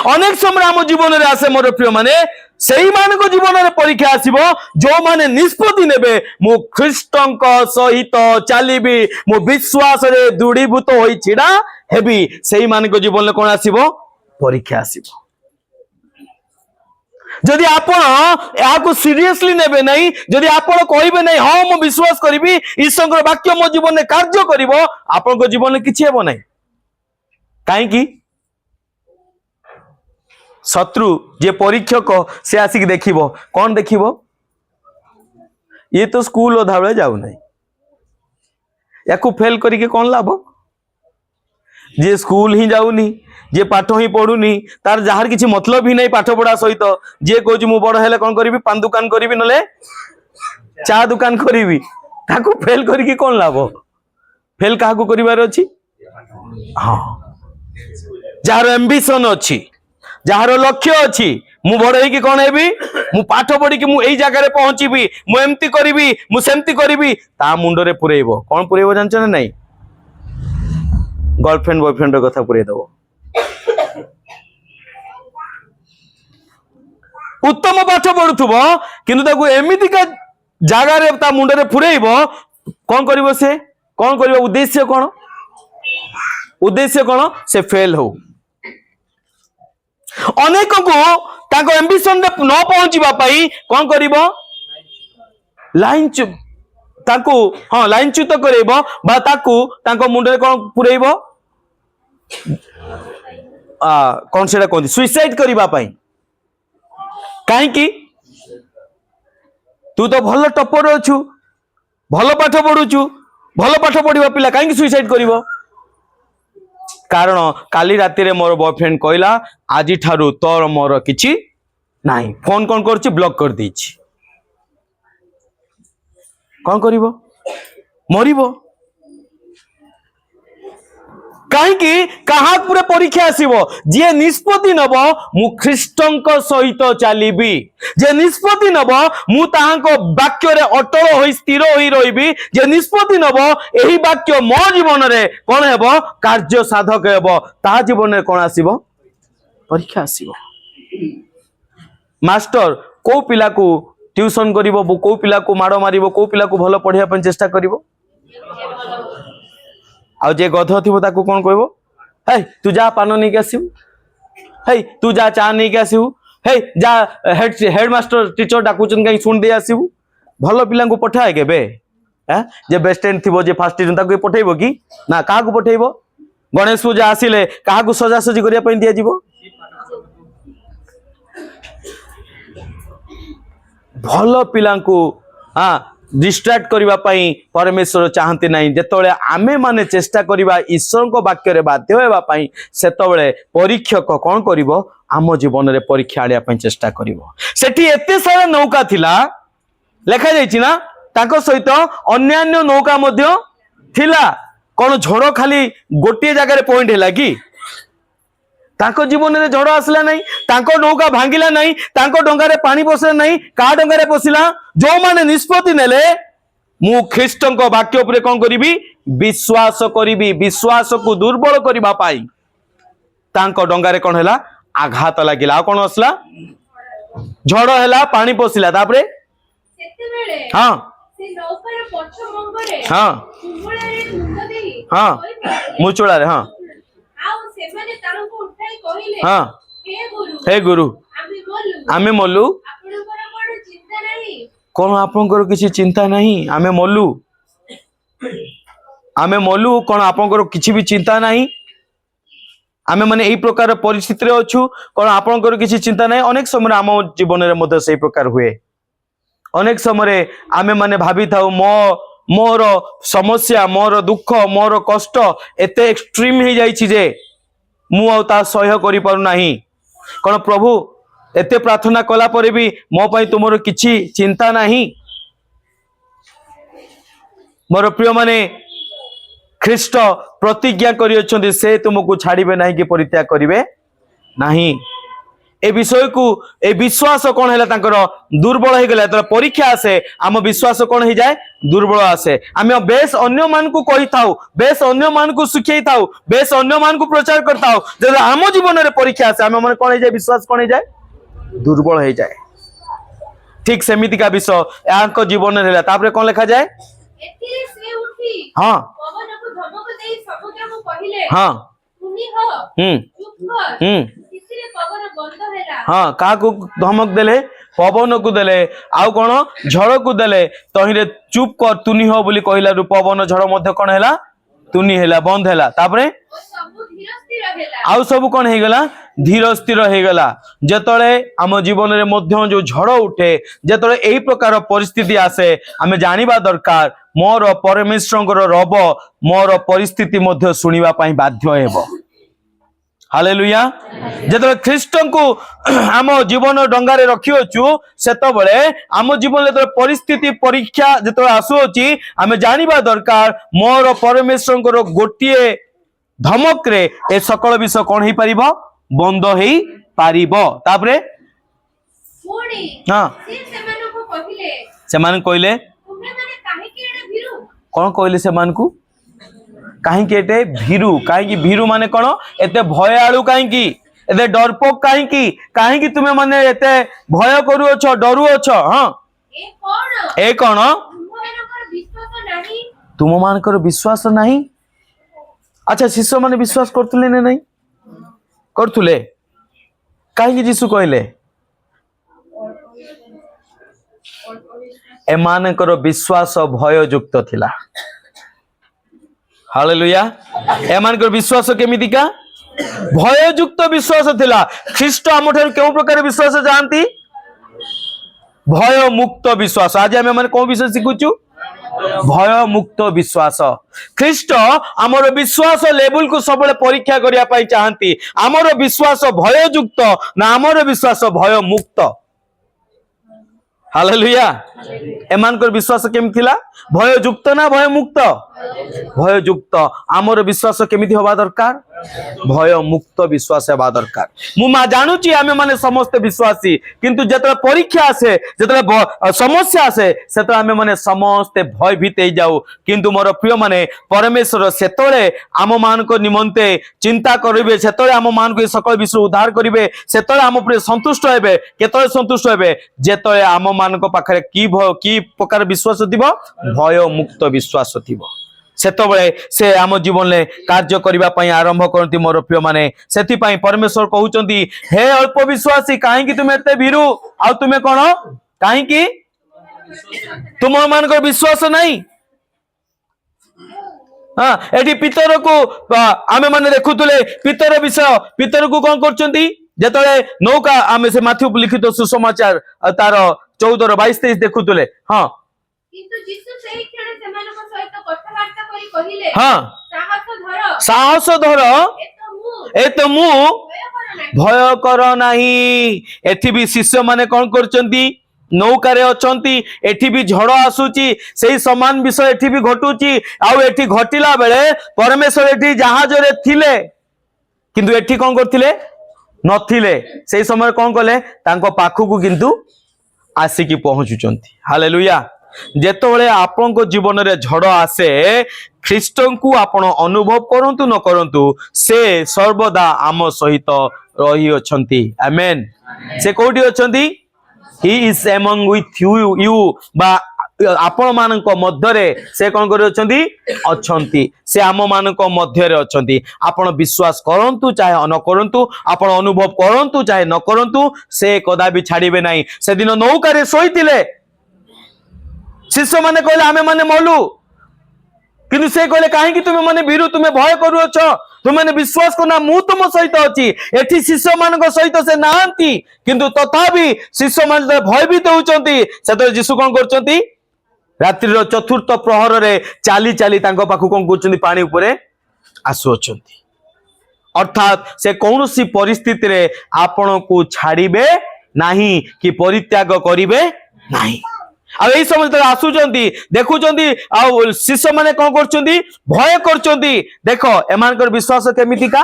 अनेक समय आम जीवन रे आसे मोर प्रिय माने सेही मान को जीवन रे परीक्षा आसीबो जो माने निष्पत्ति नेबे मु ख्रीष्टंक सहित चालीबी मु विश्वास रे दृढ़ीभूत होई छिडा हेबी सेही मान को जीवन रे कोन आसीबो परीक्षा आसीबो जदि आपण याको सीरियसली नेबे नहीं जदि आपण कहिबे नहीं हां मु विश्वास करिबी ईश्वरक वाक्य मो जीवन रे कार्य करिवो आपण को जीवन रे किछि हेबो नहीं काहे की शत्रु जे परीक्षक से आसिक देखिबो कौन देखिबो ये तो स्कूल अधा बेले जाऊ नहीं याकू फेल करके कौन लाभ जे स्कूल ही जाऊनी जे पाठ ही पढ़ुनी तार जहार किसी मतलब ही नहीं पाठ पढ़ा सहित जे कहूँ मु बड़ हेले कौन करी पान दुकान करी नले चा दुकान करी ताकू फेल करके कौन लाभ फेल क्या करिवार अछि हाँ जार एम्बिशन अछि जार लक्ष्य अच्छी मु बड़ है कि कौन है मु पाठ पढ़ी कि मु एई जगह रे पहुंचीबी मु एमती करिबी मु सेमती करिबी ता मुंड रे पुरेइबो कौन पुरेइबो जानछ ना नहीं गर्लफ्रेंड बॉयफ्रेंड रो कथा पुरेइ दबो उत्तम पाठ पढ़ुथुब किंतु ताकू एमितिका जगार ता मुंडरे फुरेइब कौन करिवो से कौन करिवो उद्देश्य कौन से फेल हो अनेक को ताको एम्बिशन रे न पहुंचीबा पई कौन करिवो लाइन ताकू हाँ लाइन च्युत करेइबो बा ताकू ताको मुंडरे कौन पुरेइबो कौन सेटा कहती सुइसाइड करबा पई काहे की तू तो भल टपर अछु भल पाठ पढ़ुचु भल पाठ पढ़िबा पिला काहे सुइसाइड करिवो कारण काली राति रे मोर बॉयफ्रेंड कहला आजी ठारू तोर मोर किछि नाही फोन कौन करछि ब्लॉक कर देछि कौन करिवो मरिबो कहीं कहा पूरे परीक्षा आसीबो जे निष्पत्ति नब मु ख्रीष्टंक सहित चलीबी जे निष्पत्ति नब मु ताहांको वाक्य रे अटल होई स्थिर होई रहिबी जे निष्पत्ति नब एही वाक्य मो जीवन रे कोन हेबो कार्य साधक हेबो ता जीवन रे कोन आसीबो परीक्षा आसीबो मास्टर को पिला को ट्यूशन करिवो को पिला को माड़ मारिबो को पिला को भलो पढ़िया पन चेष्टा करिवो आउ जे गध थी ताकू कौन कहबो हे तू जा पान नहीं आसबू हे तू जा चा नहीं आसबू हे जा हेडमास्टर टीचर डाकुचन कहीं शुण दे आसबू भल पिला को पठाए के जे बेस्ट थी जे फास्ट ताकू पठेब कि ना क्या पठेब गणेश पूजा आसिले क्या सजासजी करने दिया जीवो भल पिला हाँ डिस्ट्रैक्ट करबा पई परमेश्वर चाहते नहीं जेतोले आमे माने चेष्टा करबा ईश्वर को वाक्य रे बाध्य होबा पई सेतोले परीक्षक कौन करिवो आम जीवन रे परीक्षा आलिया पई चेष्टा करिवो सेठी एते सारा नौका थिला लेखा जायछि ना ताको सहित अन्यान्य नौका मध्य थिला कोन झड़ खाली गोटे जगह रे पॉइंट हैला कि ताको जीवन रे झड़ आसला नहीं ताको नौका भांगिला नहीं ताको डंगा रे पानी पसला नहीं का डंगा रे पसिला जो माने निष्पत्ति नेले मु ख्रीष्टन को वाक्य उपरे कोन करिवि विश्वास करिवि विश्वास को दुर्बल करबा पाई ताको डंगा रे कोन हैला आघात लागिला आ कोन असला झड़ हैला पानी पसिला तापरे सेते बेले हां से नौकर पछ मंगरे हां मुमुळा रे धुंद देई हां मुचुळा रे हां आउ सेमाने तारको उठाई कहिले हां हे गुरु आमे मोलु आपनकर चिंता नहीं कोन आपनकर किछि चिंता नहीं आमे मोलु कोन आपनकर किछि भी चिंता नहीं आमे माने एई प्रकार परिस्थिति रे अछु कोन आपनकर किछि चिंता नहीं अनेक समय आम जीवन रे मध्य सेई प्रकार हुए अनेक समय आमे माने भाबी थाउ मोर समस्या मोर दुख मोर कष्ट एते एक्सट्रीम ही जाइछि जे मु आ ता सह्य करि पारु नाही कोन प्रभु एते प्रार्थना कला परे भी मो पई तुमरो किछि चिंता नाही मोर प्रिय माने ख्रीष्ट प्रतिज्ञा करि अछन्ति से तुमको छाड़िबे नाही कि परित्याग करिवे नाही ए विषय को ए विश्वास कौन है तांकर दुर्बल हो गला तो परीक्षा आसे आम विश्वास कौन हो जाए दुर्बल आसे आम बेस अन्य मान को कही थाउ बेस अन्य मान को सुखई थाउ बेस अन्य मान को प्रचार करताउ जब आम जीवन में परीक्षा आसे आम मन कौन हो जाए विश्वास कौन हो जाए दुर्बल हो जाए ठीक सेमिति का विषय या जीवन में तापरे कौन लिखा जाए एथिरे से उठी हाँ पवन को धमक देई समुद्र को कहिले हाँ सुनी हो चुप कर तिसरे पवन बंद हैला हाँ का को धमक देले पवन को देले आउ कोन झड़ को देले तहिरे चुप कर तुनी हो बोली कहिला रु पवन झड़ मध्य कोन हैला तुनी हैला बंद हैला तापरे सब धीर स्थिर हैला आउ सब कोन हे गेला धीर स्थिर हे गेला जेतळे हम जीवन रे मध्य जो झड़ उठे जेतळे एही प्रकार परिस्थिति आसे हमें जानिबा दरकार मोर परमेश्वरंकर रब मोर परिस्थिति मध्य सुनिबा पई बाध्य हेबो हालेलुया जेतळे ख्रीष्ट को आम जीवन डंगारे रखियोचु सेतबळे आम जीवन रे परिस्थिति परीक्षा जेतळे आसुची हमें जानिबा दरकार मोर परमेश्वरंकर गोटिए धमक रे ए सकल विषय कोन हे परिबो बंद हेई पारिबो तापरे पुणी हां से सेमानो को कहिले सेमान कहले तुमने माने काहे के एडे भीरु कोन कहले सेमान को काहे के एटे भीरु काहे की भीरु माने कोन एते भय आलु काहे की एते डरपोक कहीं तुम्हें माने एते भय करूछ डरुछ। हाँ ए कौन तुम मानकर विश्वास नहीं। अच्छा शिष्य माने विश्वास करथुले ने नहीं करथुले कहीं जीसु कहले एमानकर विश्वास भययुक्त थिला। हालेलुया। एमानकर विश्वास केमितिका भययुक्त विश्वास थिला। ख्रीष्ट आमठार केउ प्रकार विश्वास जानती भय मुक्त विश्वास। आज आम मैंने कौन विषय शिखुचु भय मुक्त विश्वास। ख्रीष्ट आमर विश्वास लेवल को सब परीक्षा करने चाहती आमर विश्वास भययुक्त ना आमर विश्वास भय मुक्त। हालेलुया। एमानकर विश्वास केमिति थिला भययुक्त ना भय मुक्त भययुक्त। आमर विश्वास केमिति होबा दरकार भय मुक्त विश्वास हेबा दरकार। मु मा जानुची आमे माने समस्त विश्वासी किंतु जतले परीक्षा आसे जतले समस्या आसे सेतले आमे माने समस्त भयभीत हे जाऊ। किंतु मोर प्रिय माने परमेश्वर सेतले आम मानको निमंते चिंता करिवे सेतले आम मानको सकल विषय उद्धार करिवे सेतले आम प्रिय संतुष्ट हेबे। केतले संतुष्ट हेबे जेतले आम मानको पाखरे की प्रकार विश्वास थिबो भय मुक्त विश्वास थिबो। सेतबळे से आम जीवन में कार्य करबा पई आरंभ करती मोर प्रिय माने। सेति पई परमेश्वर कहउचंती हे अल्प विश्वासी काहे कि तुमे एते भीरु आ तुमे कोन काहे कि तुम मानकर विश्वास नहीं। हाँ एटी पितर को आमे माने देखुतले पितर विषय पितर को कौन करचंती जेतले नौका आमे से माथ्यू लिखित सुसमाचार तार 14:22-23 देखुतले। हाँ किंतु यीशु सेही क्षण सेमानक सहित कथावार्ता करी कहिले हाँ साहस धर ए तो मु भय कर नाही। एथि भी शिष्य माने कौन करचंती नौकारे अछंती एठी भी झड़ आसुची सेही समान विषय एठी भी घटुची आउ एठी घटिला बेले परमेश्वर एठी जहाज रे थिले किंतु एठी कौन करथिले नथिले। सेही समय कौन कले तांको पाखु किंतु आसिकी पहुंचुचंती। हालेलुया। जेतबेले आपनको जीवन रे झड़ आसे ख्रीष्ट को आपण अनुभव करंतु न करंतु से सर्वदा आम सहित रही अछंती। आमेन। से कोठी अछंती he is among with you बा आपण मानक मध्य रे से कोन करि अछंती अछंती से आम मानक मध्य रे अछंती। आपण विश्वास करंतु चाहे न करंतु आपण अनुभव करंतु चाहे न करंतु से कदा भी छाड़िबे नाही। से दिन नौका रे सोईतिले शिष्य माने कहले आमे माने मलु किंतु से कहले काहे कि तुमे माने भीरु तुमे भय करूछ तुमे माने विश्वास करना मु तुम सहित अछि। एठी शिष्य मानक सहित से नांती किंतु तथापि शिष्य माने भयभीत होउचंती। सेतो यीशु कोन करचंती रात्रि रो चतुर्थ प्रहर रे चाली चाली तांको पाखु कोन करचंती पानी ऊपरे आसुचंती। अर्थात से कौनसी परिस्थिति रे आपण को छाड़िबे नाही कि परित्याग करिवे नाही। आ एई समय आसुचंती देखुचंती आ शिष्य माने कोन करचंती भय करचंती। देखो एमानकर विश्वास केमितिका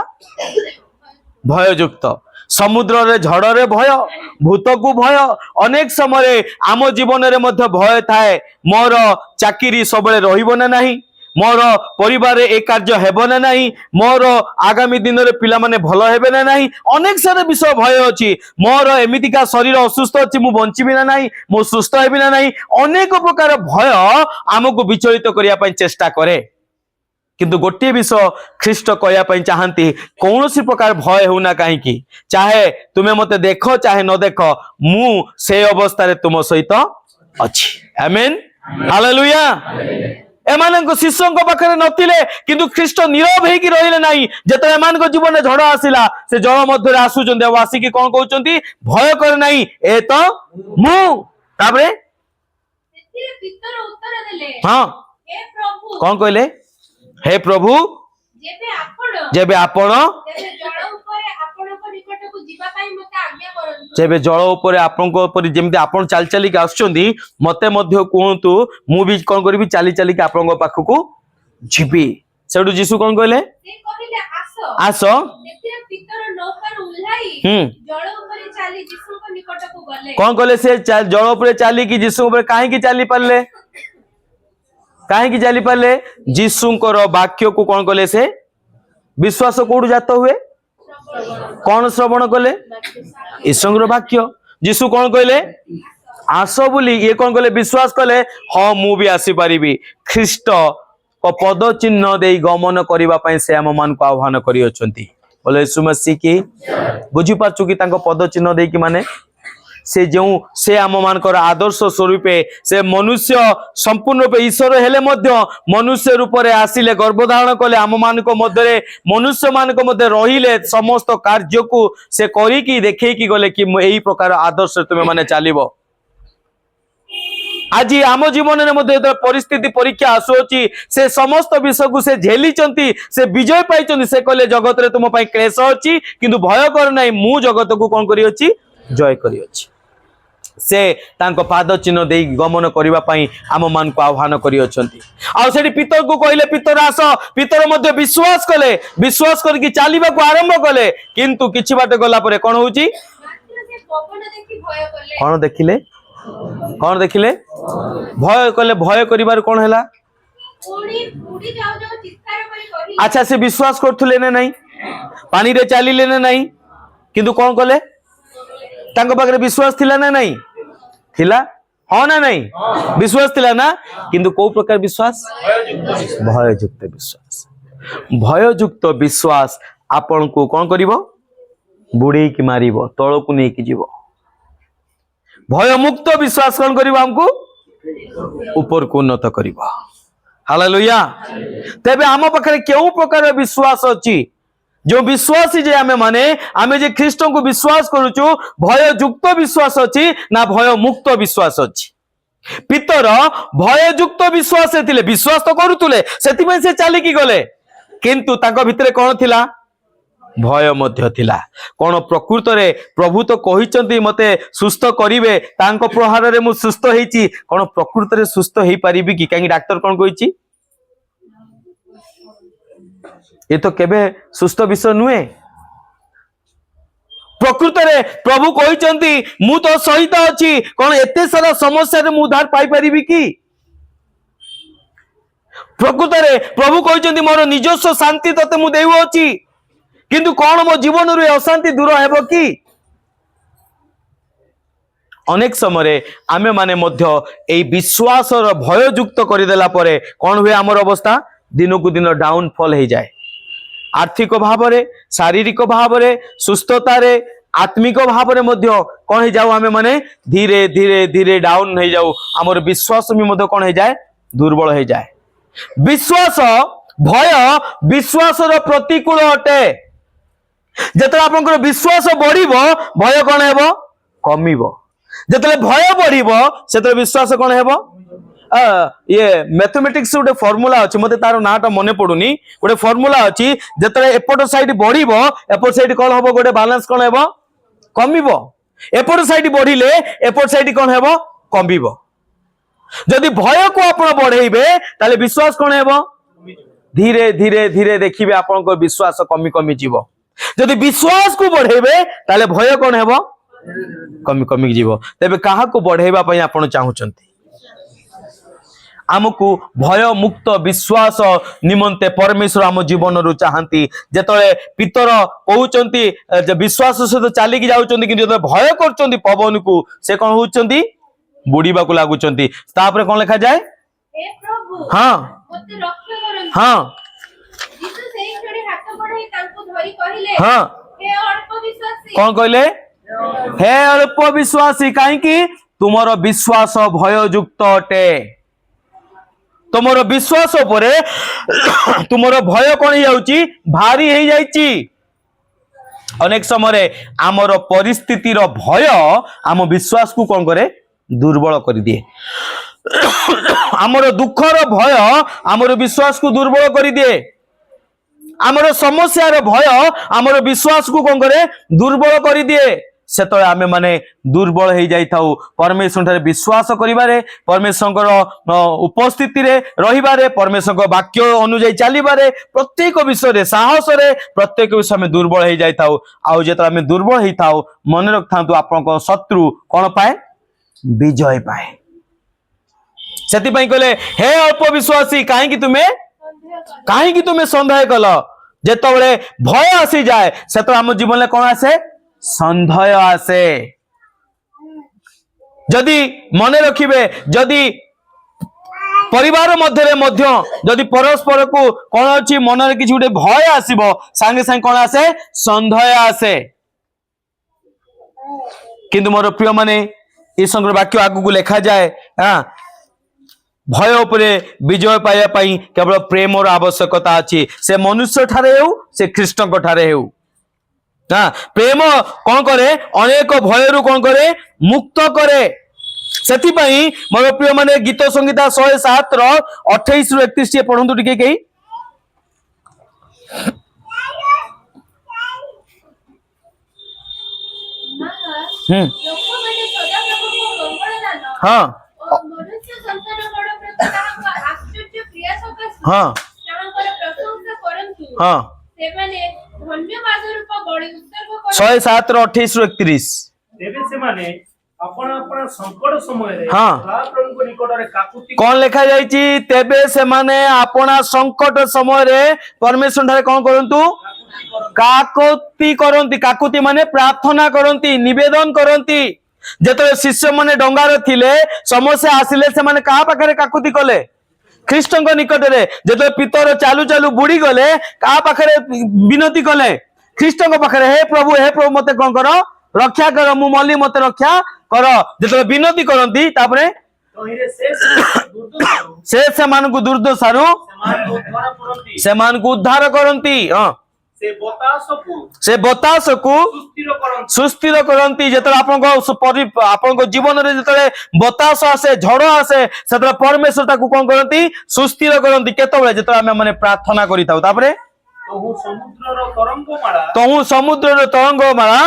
भययुक्त। समुद्र रे झड़ रे भय भूत को भय अनेक समय आम जीवन रे मध्य भय थाए मोर चाकरी सबले रहिबो ना नाही मोर परिवार ए कार्य हेबो ना नाही मोर आगामी दिन रे पिला माने भलो हेबे ना नाही अनेक सारे विषय भय अछि। मोर एमितिका शरीर असुस्थ अछि मु बंचिबि ना नाही मु सुस्थ हेबि ना नाही अनेक प्रकार भय आमको विचलित करिया पई चेष्टा करे। किंतु गोटे विषय ख्रीष्ट कहया पई चाहंती कौनसी प्रकार भय होना काहेकि चाहे तुमे मते देखो चाहे न देखो मु से अवस्था रे तुम सहित अछि। आमेन। हालेलुया। एमानक शिष्यों पाखरे नथिले किंतु ख्रीष्ट नीरव हेकी रहिले नाही। जेते एमानक जीवन में झड़ आसिला से जल मध्य रे आसुचंदी आ आसिकी कोन कहउचंती भय कर नाही ए तो मु ताबरे सेतिरे पितर उत्तर देले हां हे प्रभु कोन कहले हे प्रभु जेबे आपण जेबे जल उपरे आपनको उपरे जेमति आपण चाल चाली के आछुचंदी मते मध्य कहंतु मु भी कोन करबी चाली चाली के आपनको पाखकू जिबी। सेडु यीशु कोन कहले से कहिले आसो सेतिरे पितर नौकर उल्हाई जल उपरे चाली यीशु को निकट को गले कोन कहले से जल उपरे चाली की यीशु उपरे काहे की चाली परले काहे की चाली पाले यीशुंकर वाक्य को कौन कले से विश्वास कोड जात हुए कौन श्रवण कले ईश्वर वाक्य जीशु कौन कहले आस बोली ये कौन कहले विश्वास कले हाँ मु भी आसी पारिबी ख्रीष्ट को पद चिन्ह दे गमन करने से आम मान को आह्वान करियछंती बोले यीशु मसीह की बुझी पारछु कि तांको पद चिन्ह दे कि माने से जो से आम मानकर आदर्श स्वरूपे से मनुष्य संपूर्ण रूपे ईश्वर हेले मध्य मनुष्य रूप में आसिले गर्भधारण कले आम मान मध्य मनुष्य मान मध्य रहिले समस्त कार्य को से करिकी देखैकी गले कि यही प्रकार आदर्श तुम माने चलिबो आज आम जीवन में मध्य परिस्थिति परीक्षा आसुची से समस्त विषय को से झेली से विजय पाई से कहले जगत रे तुम क्लेश अच्छी किंतु भय कर नहीं मु जगत को कौन करी जय करी से तांको पाद चिन्ह दे गमन करने आम मान को आह्वान करी पितर को कहले पितर आस पितर मध्य विश्वास कले विश्वास करके चलने को आरंभ कले किंतु किछि बाट गला परे कौन होउची कौन देखिले कौन देखिले भय कले भय करिबार कौन हैला अच्छा से विश्वास करथुले ने नहीं पानी रे चलिले ने नहीं किंतु कौन कले तांको पाखरे विश्वास थिला ना नहीं थिला हाँ ना नहीं विश्वास थिला ना किंतु को प्रकार विश्वास भययुक्त विश्वास भययुक्त विश्वास आपण को कौन करिवो बुड़ी की मारिबो तळ को नै की जीवो भय मुक्त विश्वास कौन करिवो हमको ऊपर को उन्नत करिवो हालेलुया तेबे आम पाखरे केउ प्रकार विश्वास अछि जो विश्वासी जे आमे माने आमे जे ख्रीष्ट को विश्वास करूचु भय युक्त विश्वास अछि ना भय मुक्त विश्वास अछि पितर भय युक्त विश्वास थिले विश्वास तो करूतुले सेति में से चली की गले किंतु ताको भितरे कोन थिला भय मध्य थिला कोन प्रकृत रे प्रभु तो कहिचंती मते सुस्थ करिवे तांको प्रहार रे मु सुस्थ हेची कोन प्रकृत रे सुस्थ हेई परिबी की काई डॉक्टर कोन कहिची ये तो केबे सुस्थ विषय नुहे प्रकृत रे प्रभु कहिचंती मु तो सहित अछि कोन एते सारा समस्या रे मु उद्धार पाई परिबी की प्रकृत रे प्रभु कहिचंती मोर निजस्व शांति तते मु देउ अछि किंतु कोन मो जीवन रे अशांति दूर हेबो की अनेक समय आमे माने मध्य एई विश्वास रो भय युक्त करि देला परे कोन हुए हमर अवस्था दिनो को दिन डाउनफॉल हे जाए आर्थिक भाव रे शारीरिक भाव रे सुस्थता रे आत्मिक भाव रे मध्य कोन हे जाऊ आमे माने धीरे धीरे धीरे डाउन हे जाऊ हमर विश्वास भी मध्य कोन हे जाए दुर्बल हे जाए विश्वास भय विश्वास रो प्रतिकूल अटे जेतले आपनकर विश्वास बढ़िबो भय कोन हेबो कमिबो जेतले भय बढ़िबो सेतले विश्वास कोन हेबो ये मैथमेटिक्स गोटे फॉर्मूला अच्छी मते तार नाटा मने पड़ुनी गोटे फॉर्मूला अच्छी जेतले एपट साइड बढ़िबो एपट साइड कोन हेबो गोटे बैलेंस कोन हेबो कमिबो एपट साइड बढ़िले एपट साइड कोन हेबो कमिबो जदि भय को आपण बढ़ेइबे ताले विश्वास कोन हेबो धीरे धीरे धीरे देखिबे आपनको विश्वास कमी कमी जीवो जदि विश्वास को बढ़ेइबे ताले भय कोन हेबो कमी कमी जीवो तेबे काहा को बढ़ेइबा पई आपण चाहुचंती आमको भय मुक्त विश्वास निमंते परमेश्वर आम जीवन रु चाहती जेतले पितर कहउचंती विश्वास सहित चलिकी जाउचंती किंतु भय करचंती पवन को से कोन होउचंती बुड़ीबा को लागुचंती तापरे कोन लिखा जाए हे प्रभु हां मते रक्षा करन हां यीशु सेही खड़ी हाथ बढ़ाई तांको धरि कहिले हां हे अल्प विश्वासी कोन कहले हे अल्प विश्वासी काहे कि तुमरो विश्वास भय युक्त अटे तुमरो विश्वास उपरे तुमरो भय कोन हे जाउची भारी हे जाईची अनेक समय आमर परिस्थिति रो भय आम विश्वास को कोन करे दुर्बल कर दिए आमर दुखर भय आमर विश्वास को दुर्बल कर दिए आमर समस्या रो भय आमर विश्वास को कोन करे दुर्बल कर दिए सेत आमे माने दुर्बल हो जाई थाउ परमेश्वर ठारे विश्वास करिबारे परमेश्वर उपस्थिति रे रहिबारे परमेश्वर वाक्य अनुଯାयी चलिबारे प्रत्येक विषय रे साहस रे प्रत्येक विषय में दुर्बल हो जाई थाउ आउ जेत आमे दुर्बल हेई थाउ मन रखथांतु आपनको शत्रु कोन पाए विजय पाए सेति पई कहले हे अल्प विश्वासी काहे कि तुमे संदेह कल जेतबेले भय आसी जाए सेतो आम जीवन में कौन आसे संदेह आसे जदि मने रखिबे जदि परिवार मध्य जदि परस्पर को कौन अच्छी मन में किसी गोटे भय आसीबो सांगे सांगे कौन आसे संदेह आसे किंतु मोर प्रिय माने ईश्वर वाक्य आगु को लिखा जाए हाँ भय उपरे विजय पाइबा पई केवल प्रेम और आवश्यकता अछि से मनुष्य ठारे हेउ से कृष्ण ठारे हेउ हाँ प्रेम कौन करे अनेक भय रु कौन करे मुक्त करे सेति पई मोर प्रिय माने गीत संगीता 107 रो 28 रु 31 टे पढंतु टिके केई ଲୋକମାନେ ସଦାପ୍ରଭୁଙ୍କ ମଙ୍ଗଳଦାନ हाँ ଓ ମନୁଷ୍ୟ ସନ୍ତାନଗଣ ପ୍ରତି ତାଙ୍କ ଆଶ୍ଚର୍ଯ୍ୟ କ୍ରିୟା ସକାଶେ हाँ ତାଙ୍କର ପ୍ରଶଂସା କରନ୍ତୁ हाँ ସେମାନେ ଧନ୍ୟବାଦ ରୂପ ବଳି ଉତ୍ସର୍ଗ କରନ୍ତୁ 107 रो 28 रु 31 तेबे सेमाने आपण आपण संकट समय रे हाँ। महाप्रभु निकट रे काकुति कौन लिखा जाइछि तेबे से माने आपना संकट समय रे परमेश्वर ठारे कौन करंतु काकुति करंती काकुति माने प्रार्थना करंती निवेदन करंती जेतले शिष्य माने डंगार थिले समस्या आसिले से माने कहा पाखरे काकुति कले ख्रीष्टଙ୍କ निकटरे जेतले पितर चालू चालू बुड़ी गले कहा पाखरे विनती कले ख्रीष्टଙ୍କ पाखरे हे प्रभु मते कोन करो रक्षा करो मु मली मते रक्षा करो जेतले विनती करंती तापरे तहिरे दुर्दशा से समान को दुर्दशारु समान को उद्धार करंती हां से बतास को सुस्थिर करंती जेतले आपनको जीवन रे जेतले बतास आसे झड़ आसे सेतले परमेश्वर ताकू कोन करंती सुस्थिर करंती केतबेले जेतले आमे माने प्रार्थना करिताउ तापरे तहु समुद्रर तरंगमाला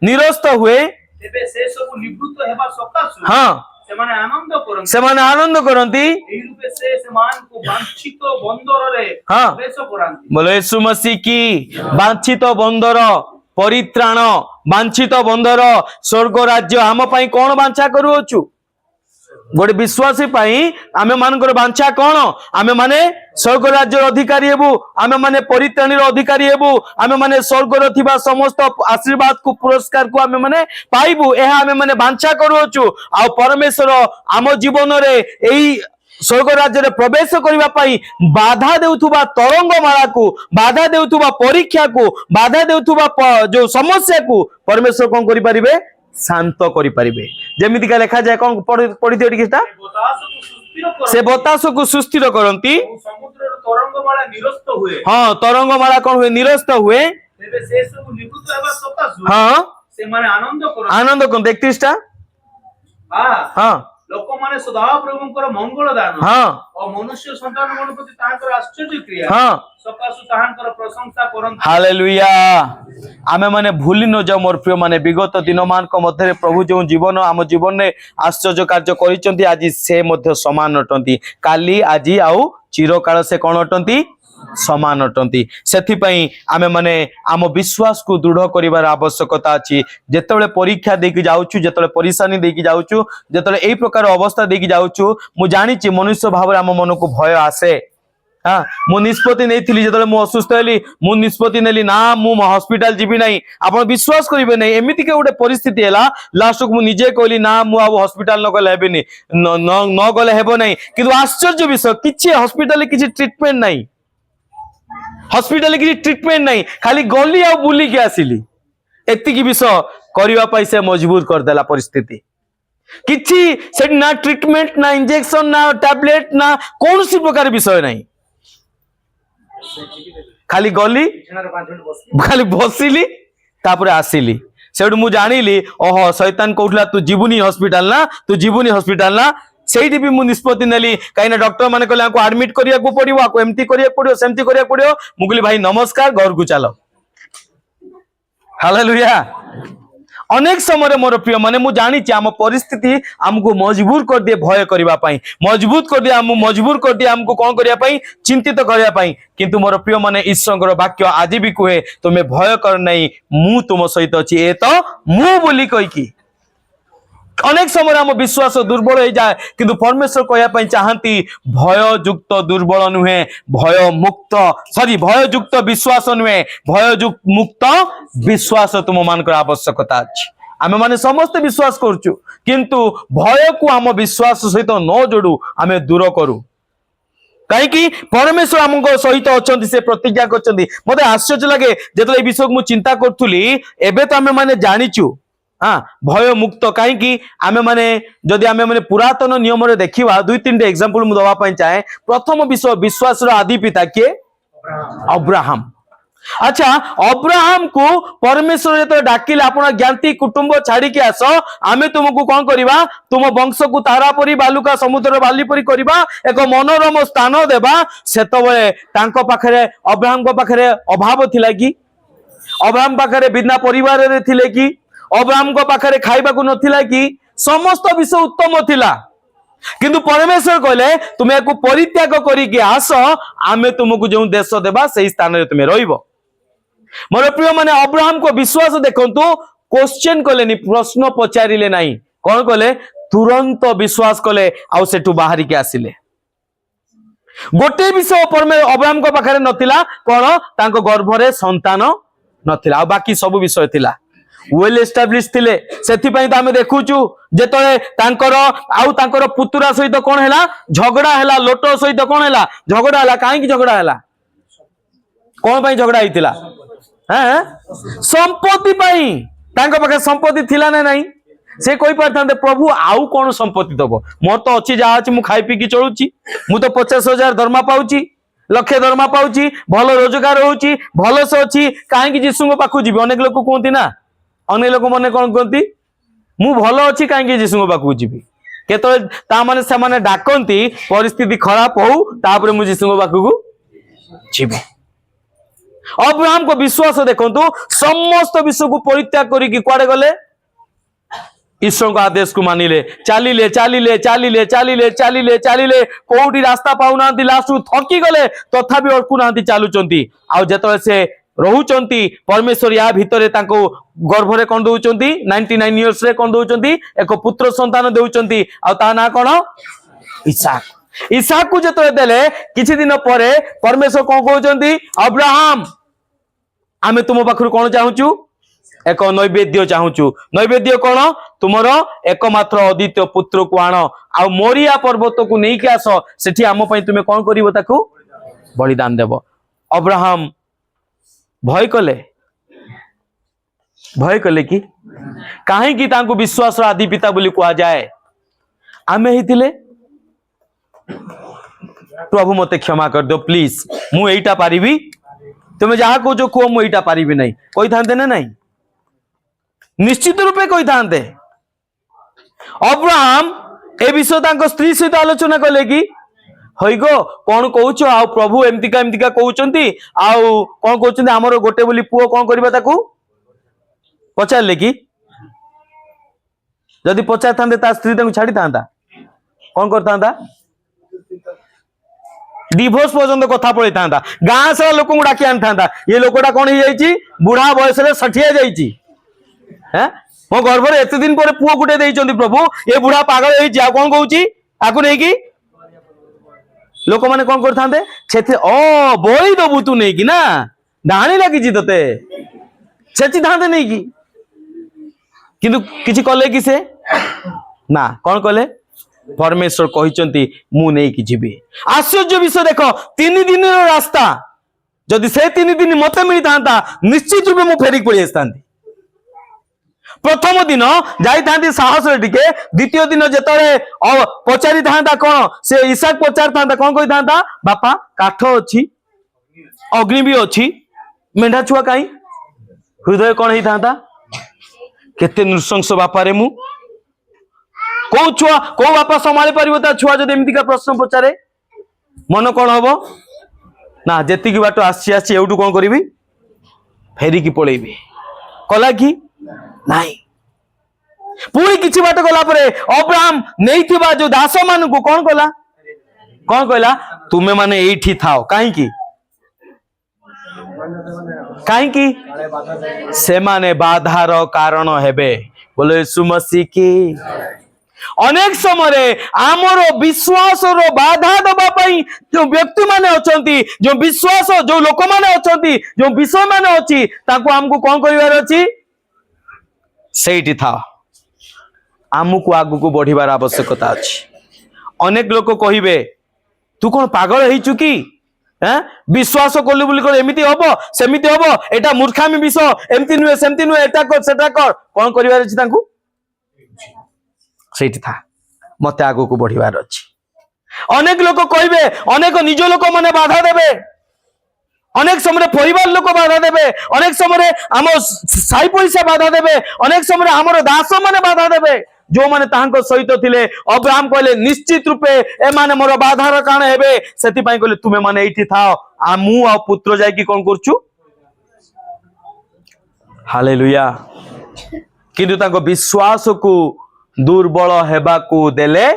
निरस्त हुए तेबे से सब निवृत्त हेबा सकाशु हां सेमाने आनंद करंती एई रूपे से समान को वांछित बंदर रे हाँ। प्रवेश करांती बोलो यीशु मसीह की वांछित बंदर परित्राण वांछित बंदर स्वर्ग राज्य आम पई कोन वांछा करूछु गोटे विश्वासी पाई आमे मानकर वांछा कोन आमे माने स्वर्ग राज्य अधिकारी हेबु आमे माने परित्राणीर अधिकारी हेबु आमे माने स्वर्ग रे थिबा समस्त आशीर्वाद को पुरस्कार को आमे माने पाइबु एहा आमे माने वांछा करूछु आ परमेश्वर आम जीवन रे एई स्वर्ग राज्य रे प्रवेश करिबा पाई बाधा देउथुबा तरंग माला को बाधा देउथुबा परीक्षा को बाधा देउथुबा जो समस्या को परमेश्वर कोन करि परिबे शांत करि परिबे जेमिति का लिखा जाय कोन पढि दियो टिकिटा से बतास को सुस्थिर करंती समुद्रर तरंगमाला निरस्त हुए हां तरंगमाला कोन हुए निरस्त हुए तेबे से सब निवृत्त हेबा सकाशु हां से माने आनंद कोन 31 टा हां हां लोक माने सदा प्रभुंकर मंगल दान हां और मनुष्य संतान मन प्रति तांकर आश्चर्य क्रिया हां सकाशु तांकर प्रशंसा करन हालेलुया आमे माने भूली न जाओ मोर प्रिय माने विगत दिन मान को मध्य प्रभु जो जीवन आम जीवन में आश्चर्य कार्य करिसंती आज से मध्य समान अटंती काली आज आउ चिरकाल से कोन अटंती समान अटंती सेथि पई आमे माने आम विश्वास को दृढ़ करिवार आवश्यकता अछि जेतेबेले परीक्षा देकी जाउछु जेतेबेले परेशानी देकी जाउछु जेतेबेले एई प्रकार अवस्था देकी जाउछु मु जानि छि मनुष्य भाव आम मन को भय आसे हाँ मु निष्पत्ति नहीं थी जो मु असुस्थ हेली मु निष्पत्ति नेली ना मु हॉस्पिटल जीवी नहीं आप विश्वास करेंगे नहीं एमती के गोटे परिस्थिति है लास्ट को निजे कहली ना मु हॉस्पिटल न गले हेबेनी न गले हेबो नहीं किंतु आश्चर्य विषय किछि हॉस्पिटल किछि ट्रीटमेंट नहीं हॉस्पिटल किछि ट्रीटमेंट नहीं खाली गली आ बुली के आसिली एतिकी विषय करबा पई से मजबूर कर देला परिस्थिति किछि से ना ट्रीटमेंट ना इंजेक्शन ना टैबलेट ना कौन सी प्रकार विषय नहीं खाली गली खाली बसिली तापर आसिली सेठू मु जानिली ओहो शैतान कहूला तू जीवनी हॉस्पिटल ना सेठी भी मु निष्पत्ति नेली कहीं डॉक्टर माने कहले आपको एडमिट करिया को पड़िबो आपको एमती करिया पड़िबो सेमती करिया पड़िबो मु कहली भाई नमस्कार घर को चलो हालेलुया अनेक समय मोर प्रिय माने मु जानी आम परिस्थिति आमको मजबूर कर दिए भय करबा पई मजबूत कर दिए मजबूर कर दिए आमको कौन करबा पई चिंतित करबा पई किंतु मोर प्रिय माने ईश्वरर वाक्य आज भी कहे तुम्हें भय कर नहीं मु तुम सहित अछि ए तो मु बोली कहि की अनेक समय आम विश्वास दुर्बल हो जाए किंतु परमेश्वर कहवाई चाहती भययुक्त दुर्बल नुहे भय मुक्त सॉरी भययुक्त विश्वास नुहे मुक्त विश्वास तुम मान आवश्यकता अच्छी आम माने समस्त विश्वास करचु किंतु भय को आम विश्वास सहित न जोड़ू आम दूर करू कहीं परमेश्वर आम सहित अच्छा से प्रतिज्ञा कर मत आश्चर्य लगे जो विषय को चिंता करी एवं तो आम मैंने जाचु हाँ भय मुक्त कहीं आम मैंने जदि आम मैंने पुरातन नियम देखा दुई तीन एग्जांपल मुझे दवाई चाहे प्रथम विश्व विश्वास आदि पिता किए अब्राहम अच्छा अब्राहम को परमेश्वर जो डाकिले आप ज्ञाति कुटुंब छाड़ी आस आमे तुमको कौन करवा तुम वंश को तारा परी बालुका समुद्र बाली परी करवा एक मनोरम स्थान देवा सेतबे तांको पाखरे अब्राहम को पाखरे अभाव थिला कि अब्राहम पाखरे बिना परिवार रे थिले कि अब्राहम को पाखरे खाइबा को नथिला कि समस्त विषय उत्तम थिला किंतु परमेश्वर कहले तुम्हें को परित्याग करिके आस आमे तुमको जो देश देवा से स्थान रे तुम्हें रहिबो मोर प्रिय माने अब्राहम को विश्वास देखंतु क्वेश्चन कले प्रश्न पचारिले नहीं कौन कले तुरंत विश्वास कले आउ सेठू बाहरी के आसिले गोटे विषय अब्राहम को पाखरे नथिला कौन तांको गर्भरे संतान नथिला आ बाकी सब विषय थिला वेल एस्टाब्लिश थिले सेथि पई त आमे देखुचु जेतळे तांकर पुतुरा सहित कोन हैला झगड़ा हैला लोटो सहित कोन हैला झगड़ा हैला काहे की झगड़ा हैला कोन पई झगड़ा हितिला हाँ संपत्ति पाई तांको पाखे संपत्ति थिला ना नहीं से कोई पारथांते प्रभु आउ कौन संपत्ति दबो मोर तो अच्छी जहाँ अच्छी मु खाई पी की चलुची मु तो 50,000 दरमा पाउची लक्षे दरमा पाउची भल रोजगार होउची भल से अच्छी कहीं जीशु पाखु जीवी अनेक लोक कहती ना अनेक लोक मैंने कौन कहती मु भल अच्छी कहीं जीशु पाखु जीवी केतने से माने डाकती परिस्थिति खराब हो तापर मु जीशु पाखु जीवी अब्राहम को विश्वास देखंतु समस्त विश्व को परित्याग करिक कुआडे गले ईश्वर को आदेश को मानिले चालिले चालिले चालिले चालिले चालिले चालिले कोउटी रास्ता पाउना लास्ट थकी गले तथापि अड़कु ना चलुचंती आ जेतले से रहुचंती परमेश्वर या भितरे तांको गर्भरे कोन दउचंती 99 इयर्स रे कोन दउचंती एक पुत्र संतान दउचंती आ ता ना कोन इसहाक को जो देले किछि दिन परे परमेश्वर कौन कहते अब्राहम आमे तुम पाखरु कौन चाहूचु एक नैवेद्य चाहूचु नैवेद्य कौन तुमर एकमात्र अद्वितीय पुत्र को आण आ मोरिया पर्वत को नहीं के आस सेठी आम पई तुमे कौन करिवो ताकू बलिदान देव अब्राहम भय कले कि काहे कि तांको विश्वास आदि पिता बोली कहा जाए आमे हितिले प्रभु मते क्षमा कर दो प्लीज मु एटा पारिबी तुम जहा को जो को मु एटा पारिबी नहीं कोई थांते ना नहीं निश्चित रूपे कोई थांते अब्राहम ए विषय तांको स्त्री सहित आलोचना कले कि हई गो कौन कहूच आ प्रभु एमतिका कहउचंती आ कौन कहउचंती हमर गोटे बोली पुओ कौन करबा ताकू पचारले कि जदि पचार थांते ता स्त्री तांको छाड़ी थांता कौन करता डिवोर्स पर्यंत कथा पड़े था गाँ सारा लोक डाकी आनी था ये लोकटा कौन हो बुढ़ा बयस 60 मो गर्भ एत दिन पर पुओ गुटे देइचंती प्रभु ये बुढ़ा पागल हो कौन कहूँ नहीं लोक मैंने कौन करते ओ बई दबु तू नहीं कि ना डाणी लगी ते छेची था नहीं कि किंतु किछि कले कि से ना कौन कले परमेश्वर कहते मु नहीं कि जीवी आश्चर्य विषय देख 3 दिन रास्ता जदि से 3 दिन मत मिली था निश्चित रूप में फेरिक पड़ी आसता प्रथम दिन जाई साहस टिके द्वितीय दिन जिते पचारि था कौन से इसहाक पचार था कौन कही था बापा काठ अच्छी अग्नि भी अच्छी मेढा छुआ कहीं हृदय कौन होता था केते नृशंस बापा रे मु को छुआ को बापा संभाली पार छुआ जब एमती प्रश्न पचारे मन कौन हम ना जी बाट आसी एवटू कौन करी फेरिकी पलैबी कला कि नहीं पुणी किछि बाट गला परे अब्राहम नहीं जो दास मान को कौन कला कौन कहला तुमे माने एठी थाओ कहीं कहीं से माने बाधार कारण हेबे बोले यीशु मसीह की। अनेक समय आमर विश्वास बाधा दबा जो व्यक्ति माने अछंती, जो विश्वास जो लोक माने अछंती, जो विषय माने अछि ताको हमको कौन करिवार अछि सेठी था आमको आगु को बढ़िबार आवश्यकता अछि। अनेक लोक कहिबे तू कौन पागल हेचु की विश्वास कलु बोली कर एमिति हबो सेमिति हबो एटा मूर्खामी विषय एमिति नुहे सेमिति नुहे एटा कर सेटा कर कौन करिवार अछि तांकु सेठी था मते आगु को बढ़िबार अछि। अनेक लोक कहिबे अनेक निज लोक माने बाधा देबे, अनेक समय परिवार लोक बाधा देबे, अनेक समय आम साई पैसा बाधा देबे, अनेक समय आमर दास माने बाधा देबे जो माने ताहांको सहित थिले। अब्राहम कहले निश्चित रूपे ए माने मोर बाधार कारण हेबे सेति पई कहले तुमे माने एठी थाओ आ मु आ पुत्र जाय कि कोन करछु। हालेलुया। किंतु तांको विश्वास को दुर्बल हेबा को देले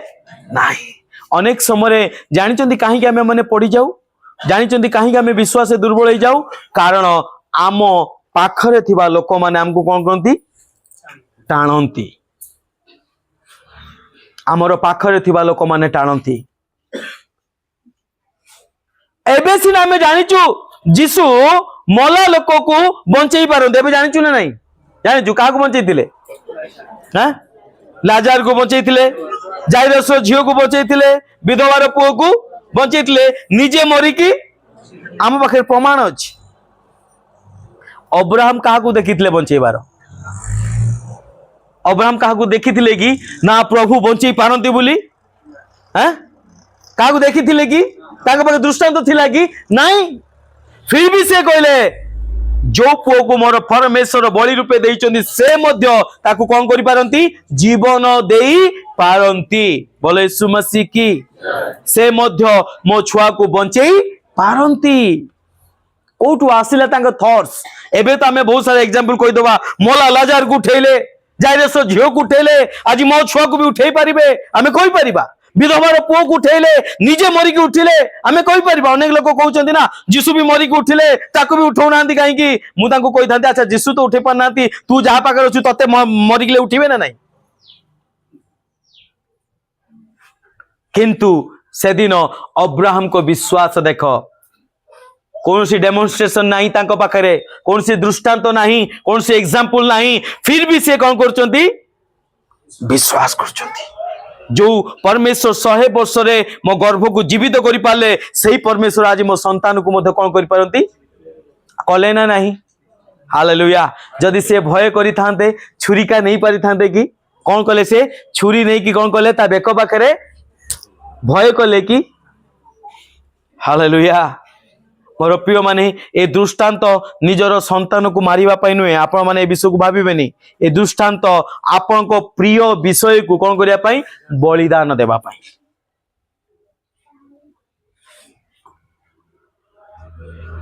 नाही। अनेक समय जानिचंती काहे कि हमें माने पड़ी जाऊ, जानिचंती काहे कि हमें विश्वास दुर्बल हो जाऊ कारण आम पाखरे थिबा लोक माने हमको कोन करंती टाणंती, आमर पाखरे थिबा लोक माने टाणंती। एबे सिना हमें जानिचु जीसु मला लोक को बंचई पारंते, एबे जानिचु ना नहीं जानिचु काहा को बंचई थिले हां लाजार को बंचई थिले, जाइरस झियो को बंचई थिले, विधवार पुओ को बंचई थिले, निजे मरी की आम पाखे प्रमाण अछि। अब्राहम काहा को देखिथिले बंचईबार, अब्राहम काहा को देखिथिले कि ना प्रभु बंचई पारंती बोली हैं काहा को देखिथिले कि ताके पाखे दृष्टांत थिला कि नहीं, फिर भी से कहले जो पुओ को मोर परमेश्वर बलि रूपे देइचंदी से मध्य ताकू कोन करि पारंती जीवन देई पारंती। बोले यीशु मसीह की से मध्य मो छुआ को बंचई पारंती। कोठु आसिला तांग थॉट्स। एबे तो हमें बहुत सारे एग्जांपल कहि दबा, मोला लाजार को उठेले, जाइरस झियो को उठेले, आज मो छुआ को भी उठेई पारिबे हमें कहि परिबा, विधवार पुओ को उठेले निजे मरी के उठिले हमें कहि परिबा। अनेक लोक कहउचंती ना जीसु भी मरी के उठिले ताको भी उठौ नांती काहे कि मु तांको कहि थांती अच्छा जीसु तो उठे पर नांती तू जहा पाकर अछु तते मरी गेले उठिबे ना नहीं। किंतु सेदिन अब्राहम को विश्वास देख, कौन सी डेमोन्स्ट्रेशन नहीं तांको पाखरे, कौन सी दृष्टांत नहीं, कौन सी एग्जांपल नहीं, फिर भी से कौन करचंती विश्वास करचंती। जो परमेश्वर 100 वर्ष रे मो गर्भ को जीवित करि पाले सही परमेश्वर आज मो संतान को मध्य कोन करि पारंती कले ना नहीं। हालेलुया। जदि से भय करि थांते छुरी का नहीं पारि थांते कि कोन कले से छुरी नहीं कि कोन कले ता बेको पाखरे भय कले कि। हालेलुया। मोर प्रिय माने ए दृष्टांत निजर संतान को मारिबा पई नुहे, आपण माने ए विषय को भाबिबेनी। ए दृष्टांत आपण को प्रिय विषय को कोन करिया पई बलिदान देबा पई।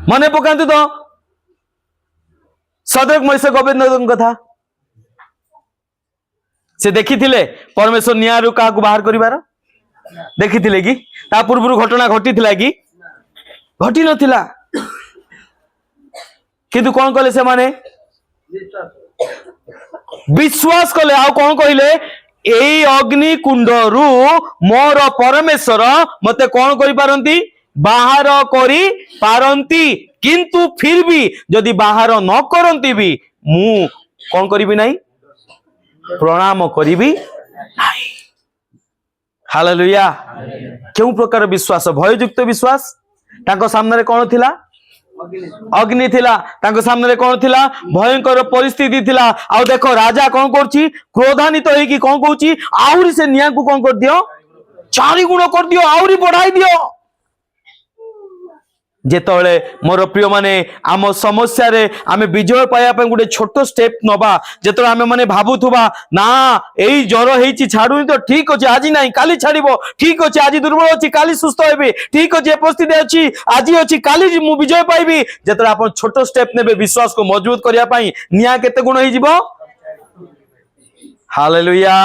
माने पकांतु तो सदरक मैसेक अबेदनक कथा से देखिथिले परमेश्वर न्यायरु काहा को बाहर करिवार देखिथिले कि ता पूर्व घटना घटिथिला कि घटी नथिला, किंतु कौन कले से माने विश्वास कले। आ कौन कहिले एई अग्नि कुंडरू मोर परमेश्वर मते कौन करि पारंती बाहर करी पारंती, किंतु फिर भी जदि बाहर न करंती भी मु कौन करिबी नहीं प्रणाम करिबी नहीं। हालेलुया। क्यों प्रकार विश्वास भययुक्त विश्वास। तांको सामने कौन थिला अग्नि थिला, तांको सामने कौन थिला भयंकर परिस्थिति थिला। आ देखो राजा कौन करछि क्रोधान्वित होई कौन कहूछि आउरी से निया को कौन कर दियो 4 गुण कर दियो आउरी बढ़ाई दियो। जेतळे मोर प्रिय माने आम समस्या रे आमे विजय पाया पे गुटे छोट स्टेप नबा, जेतळे आमे माने भाबुथुबा ना एई जरो हेची छाडुनी तो ठीक अछि आज नाही काली छाडिबो, ठीक अछि आज दुर्बल अछि काली सुस्थ हेबे, ठीक अछि उपस्थित अछि आज अछि काली मु विजय पाइबी। जेतळे आपण छोट स्टेप नेबे विश्वास को मजबूत करिया पई निया केते गुण होई जिवो। हालेलुया।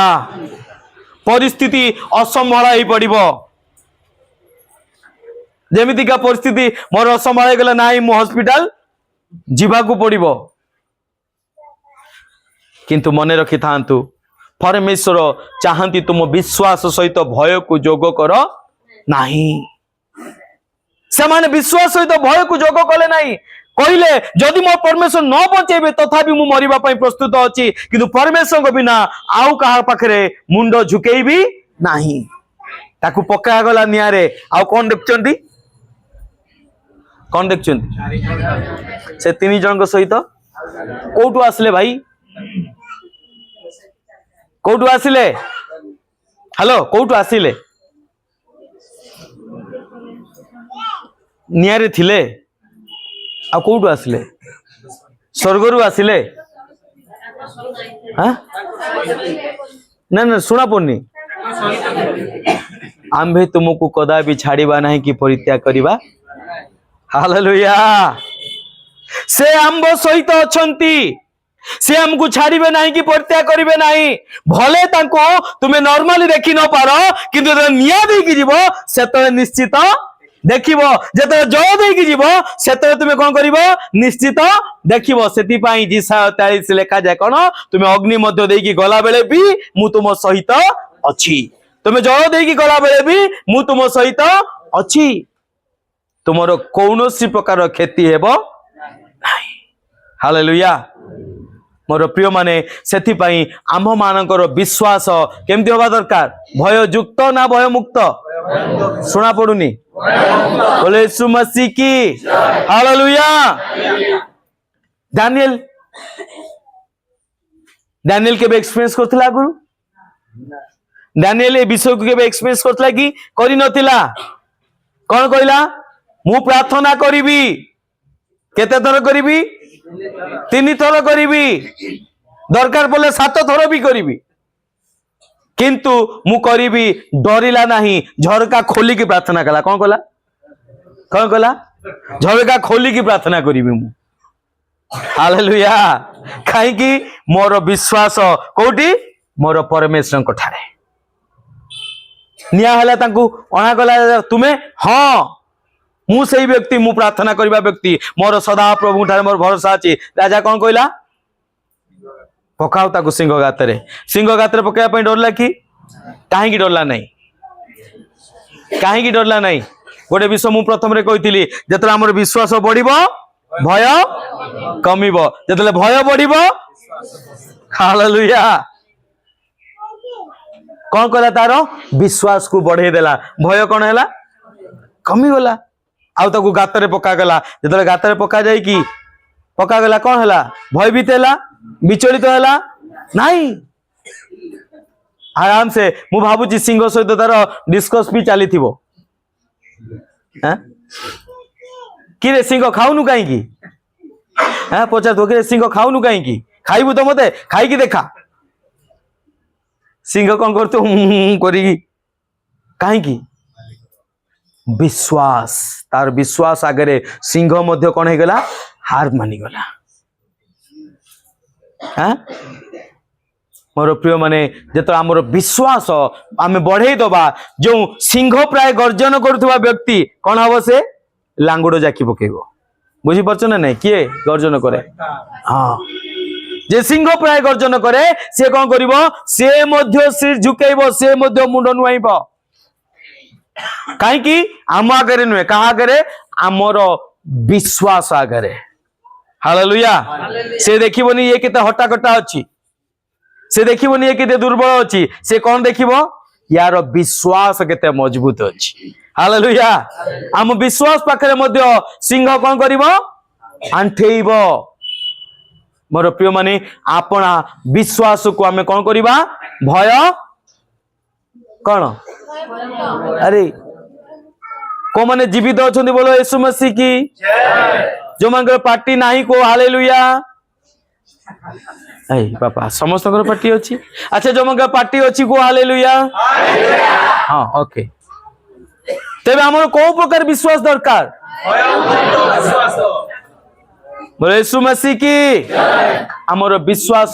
परिस्थिति असंभाळ होई पडिबो। जेमिति का परिस्थिति मोर असंभाळ गला नाही मु हॉस्पिटल जीवा को पड़िबो, किंतु मन रखि थांतु परमेश्वर चाहती तुम विश्वास सहित भय को जोग कर नाही से माने विश्वास सहित भय को जोग कले नाही कहले जदि मो परमेश्वर न बचेबे तथापि मु मरिबा पई प्रस्तुत अछि किंतु परमेश्वर को बिना आउ कहा पाखरे मुंड झुकेइबी नाही ताकू पका गला नियारे आउ कोन देखचंती कौन देखचंती से तीन जन सहित कोठू आसले भाई कोठू आसिले हेलो कोठू आसिले नियारे थिले आ कोठू आसिले स्वर्गरु आसिले हाँ ना ना सुना पड़नी आम्भे तुमको कदा भी छाड़ीबा नहीं कि परित्याग करिबा हालेलुया से आंब सहित अछंती से हमको छाड़ीबे नहीं कि परित्याग करिबे नहीं भले तांको तुमे नॉर्मली देखि न पारो किंतु निया दे कि जीवो सेतले निश्चित देखिबो जेते जय दे कि जीवो सेतले तुमे कोन करिवो निश्चित देखिबो सेति पई जिसा 43 लेखा जाय कोन तुमे अग्नि मध्य दे कि गला बेले भी मु तुम सहित अछि तुमे जय दे कि गला बेले भी मु तुम सहित अछि तुमरो कौनसी प्रकार क्षति हेबो नाही हालेलुया मोर प्रिय माने सेति पई आम मानकर विश्वास केमति होबा दरकार भय युक्त ना भय मुक्त सुना पडुनी बोले यीशु मसीह की हालेलुया दानिएल केबे एक्सपीरियंस करथिला गुरु दानिएल ए विषय को केबे एक्सपीरियंस करथिला कि करि नथिला कोन कहला मु प्रार्थना करिबी केते थर करिबी 3 थर करिबी दरकार पड़े 7 थर भी करिबी किंतु मु करिबी डरिला नहीं झरका खोली की प्रार्थना कला कौन कला झरका खोली की प्रार्थना करिबी मु हालेलुया काई कि मोर विश्वास कोठी मोर परमेश्वर को ठारे निया हला तांकू अणा गला तुमे हां मु सही व्यक्ति मु प्रार्थना करबा व्यक्ति मोर सदा प्रभु ठारे मोर भरोसा अछि राजा कोन कहला पकाओ ताकू सिंह गातरे पकाया पई डरला कि काहे की डरला नहीं गोटे विषय मु प्रथम रे कहितली जेतला हमर विश्वास बढ़िबो भय कमिबो जेतले भय बढ़िबो हालेलुया कोन कहला तारो विश्वास को बढ़े देला भय कोन हैला कमी गला आउ ताकू गातरे पका गला जेतले गातरे पका जाई कि पका गला कोन हैला भयभीत हैला विचलित हैला नहीं आराम से मु भाबुची सिंह सहित तार डिस्कस भी चली थिबो हैं कि रे सिंह खाउनु काई की हैं पचार तो कि सिंह खाउनु काई की खाइबु तो मते खाई की देखा सिंह कोन करतो करी काई की विश्वास तार विश्वास आगे सिंह मध्य कौन है गला हार मानी गला हाँ मोर प्रिय माने जेतो आमर विश्वास आमे बढ़े दबा जो सिंह प्राय गर्जन करुवा व्यक्ति कौन हम से लांगुड़ जाकी पकेबो बुझी परछ ना नहीं किए गर्जन करे हाँ जे सिंह प्राय गर्जन करे से कौन करिवो से मध्य सिर झुकेइबो से मध्य मुंड नुआइबो कहीं आम आगे नुहे क्या आगे आमर विश्वास आगे हालेलुया से देखिबनी ये केते हट्टा कट्टा अछि से देखिबनी ये केते दुर्बल अछि से कौन देखिबो यार विश्वास केते मजबूत अछि हालेलुया आम विश्वास पाखरे मध्य सिंह कौन करिवो आंठेइबो मोर प्रिय माने आपना विश्वास को आमे कौन करिबा भय कौन अरे को माने जीवित अछंती बोलो यीशु मसीह की जो मानकर पार्टी नाही को हालेलुया ए बापा समस्त पार्टी अछि अच्छा जो मानकर पार्टी अछि को हालेलुया हां ओके तेबे हमर को प्रकार विश्वास दरकार बोले यीशु मसीह की आमर विश्वास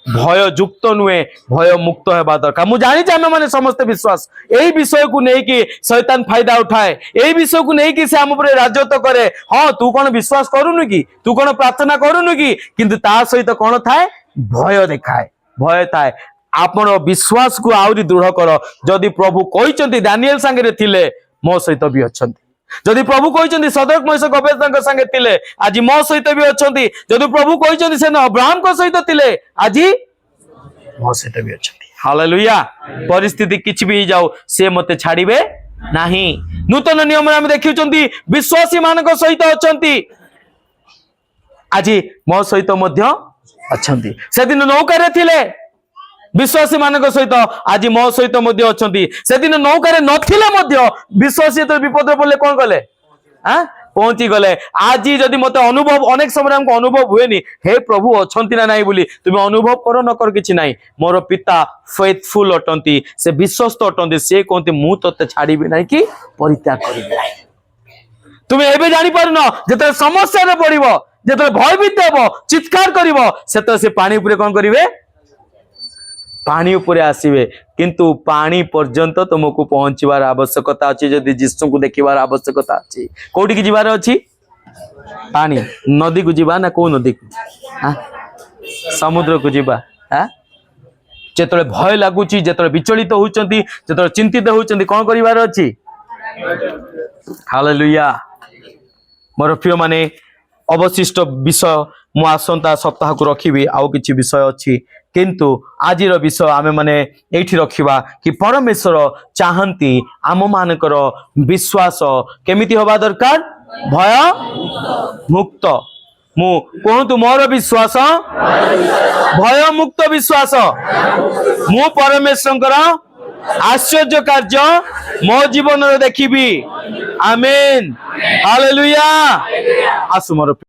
भय युक्त नुहे भय मुक्त हेबा दरकार मु जानि जे माने समस्त विश्वास एही विषय को नै कि शैतान फायदा उठाए एही विषय को नै कि से हम ऊपर राजत्व करे हां तू कोन विश्वास करूनु कि तू कोन प्रार्थना करूनु कि किंतु ता सहित कोन थाए भय देखाए भय थाए आपण विश्वास को आउरी दृढ़ कर जदि प्रभु कहते दानिएल सांगे थिले मो सहित भी अच्छा जदि प्रभु कहते सदरक महेश गवेषक संगे थिले आज मो सहित भी अच्छा जदि प्रभु कहते से अब्राहम को सहित थिले आज मो सहित भी अच्छा हालेलुया परिस्थिति किछि भी जाऊ से मते छाड़िबे नाही नूतन नियम में देखिउचंती विश्वासी मानक सहित अछंती आज मो सहित मध्य अछंती से दिन नौका थिले विश्वासी मानक सहित आज मो सहित मध्य अछंती से दिन नौका नथिले मध्य विश्वासी तो विपद पड़ले कौन कले पहुंची गले आज जदि मते अनुभव अनेक समय हमको अनुभव हुए नी हे प्रभु अछंती ना नाही बोली तुम अनुभव करो न कर किछि नाही मोर पिता फेथफुल अटंती से विश्वस्त अटंती से कहते मु तते छाड़ीबी नाही कि परित्याग करिबी नाही तुम एबे जानि पारुन जते समस्या रे पड़िबो जते भयभीत हेबो चित्कार करिवो सेते से पानी ऊपर कोन करिवे पानी ऊपर आसीबे किंतु पानी पर्यंत तुमको पहुंचवार आवश्यकता अछि जदि यीशु को देखिबार आवश्यकता अछि कोठी की जीवार अछि पानी नदी को जीवा ना को नदी को समुद्र को जीवा जेतले भय लागुची जेतले विचलित होउचंती जेतले चिंतित होउचंती कोन करिवार अछि हालेलुया मोर प्रिय माने अवशिष्ट विषय मु आसंता सप्ताह को रखिबी आउ किछि विषय अछि किंतु आजिर विषय आमे माने एठी रखिबा कि परमेश्वर चाहंती आम मानकर विश्वास केमिति होबा दरकार भय मुक्त मु कहतु मोर विश्वास भय मुक्त विश्वास मु परमेश्वर आश्चर्य कार्य मो जीवन देखिबी आमेन हालेलुया आसु मोर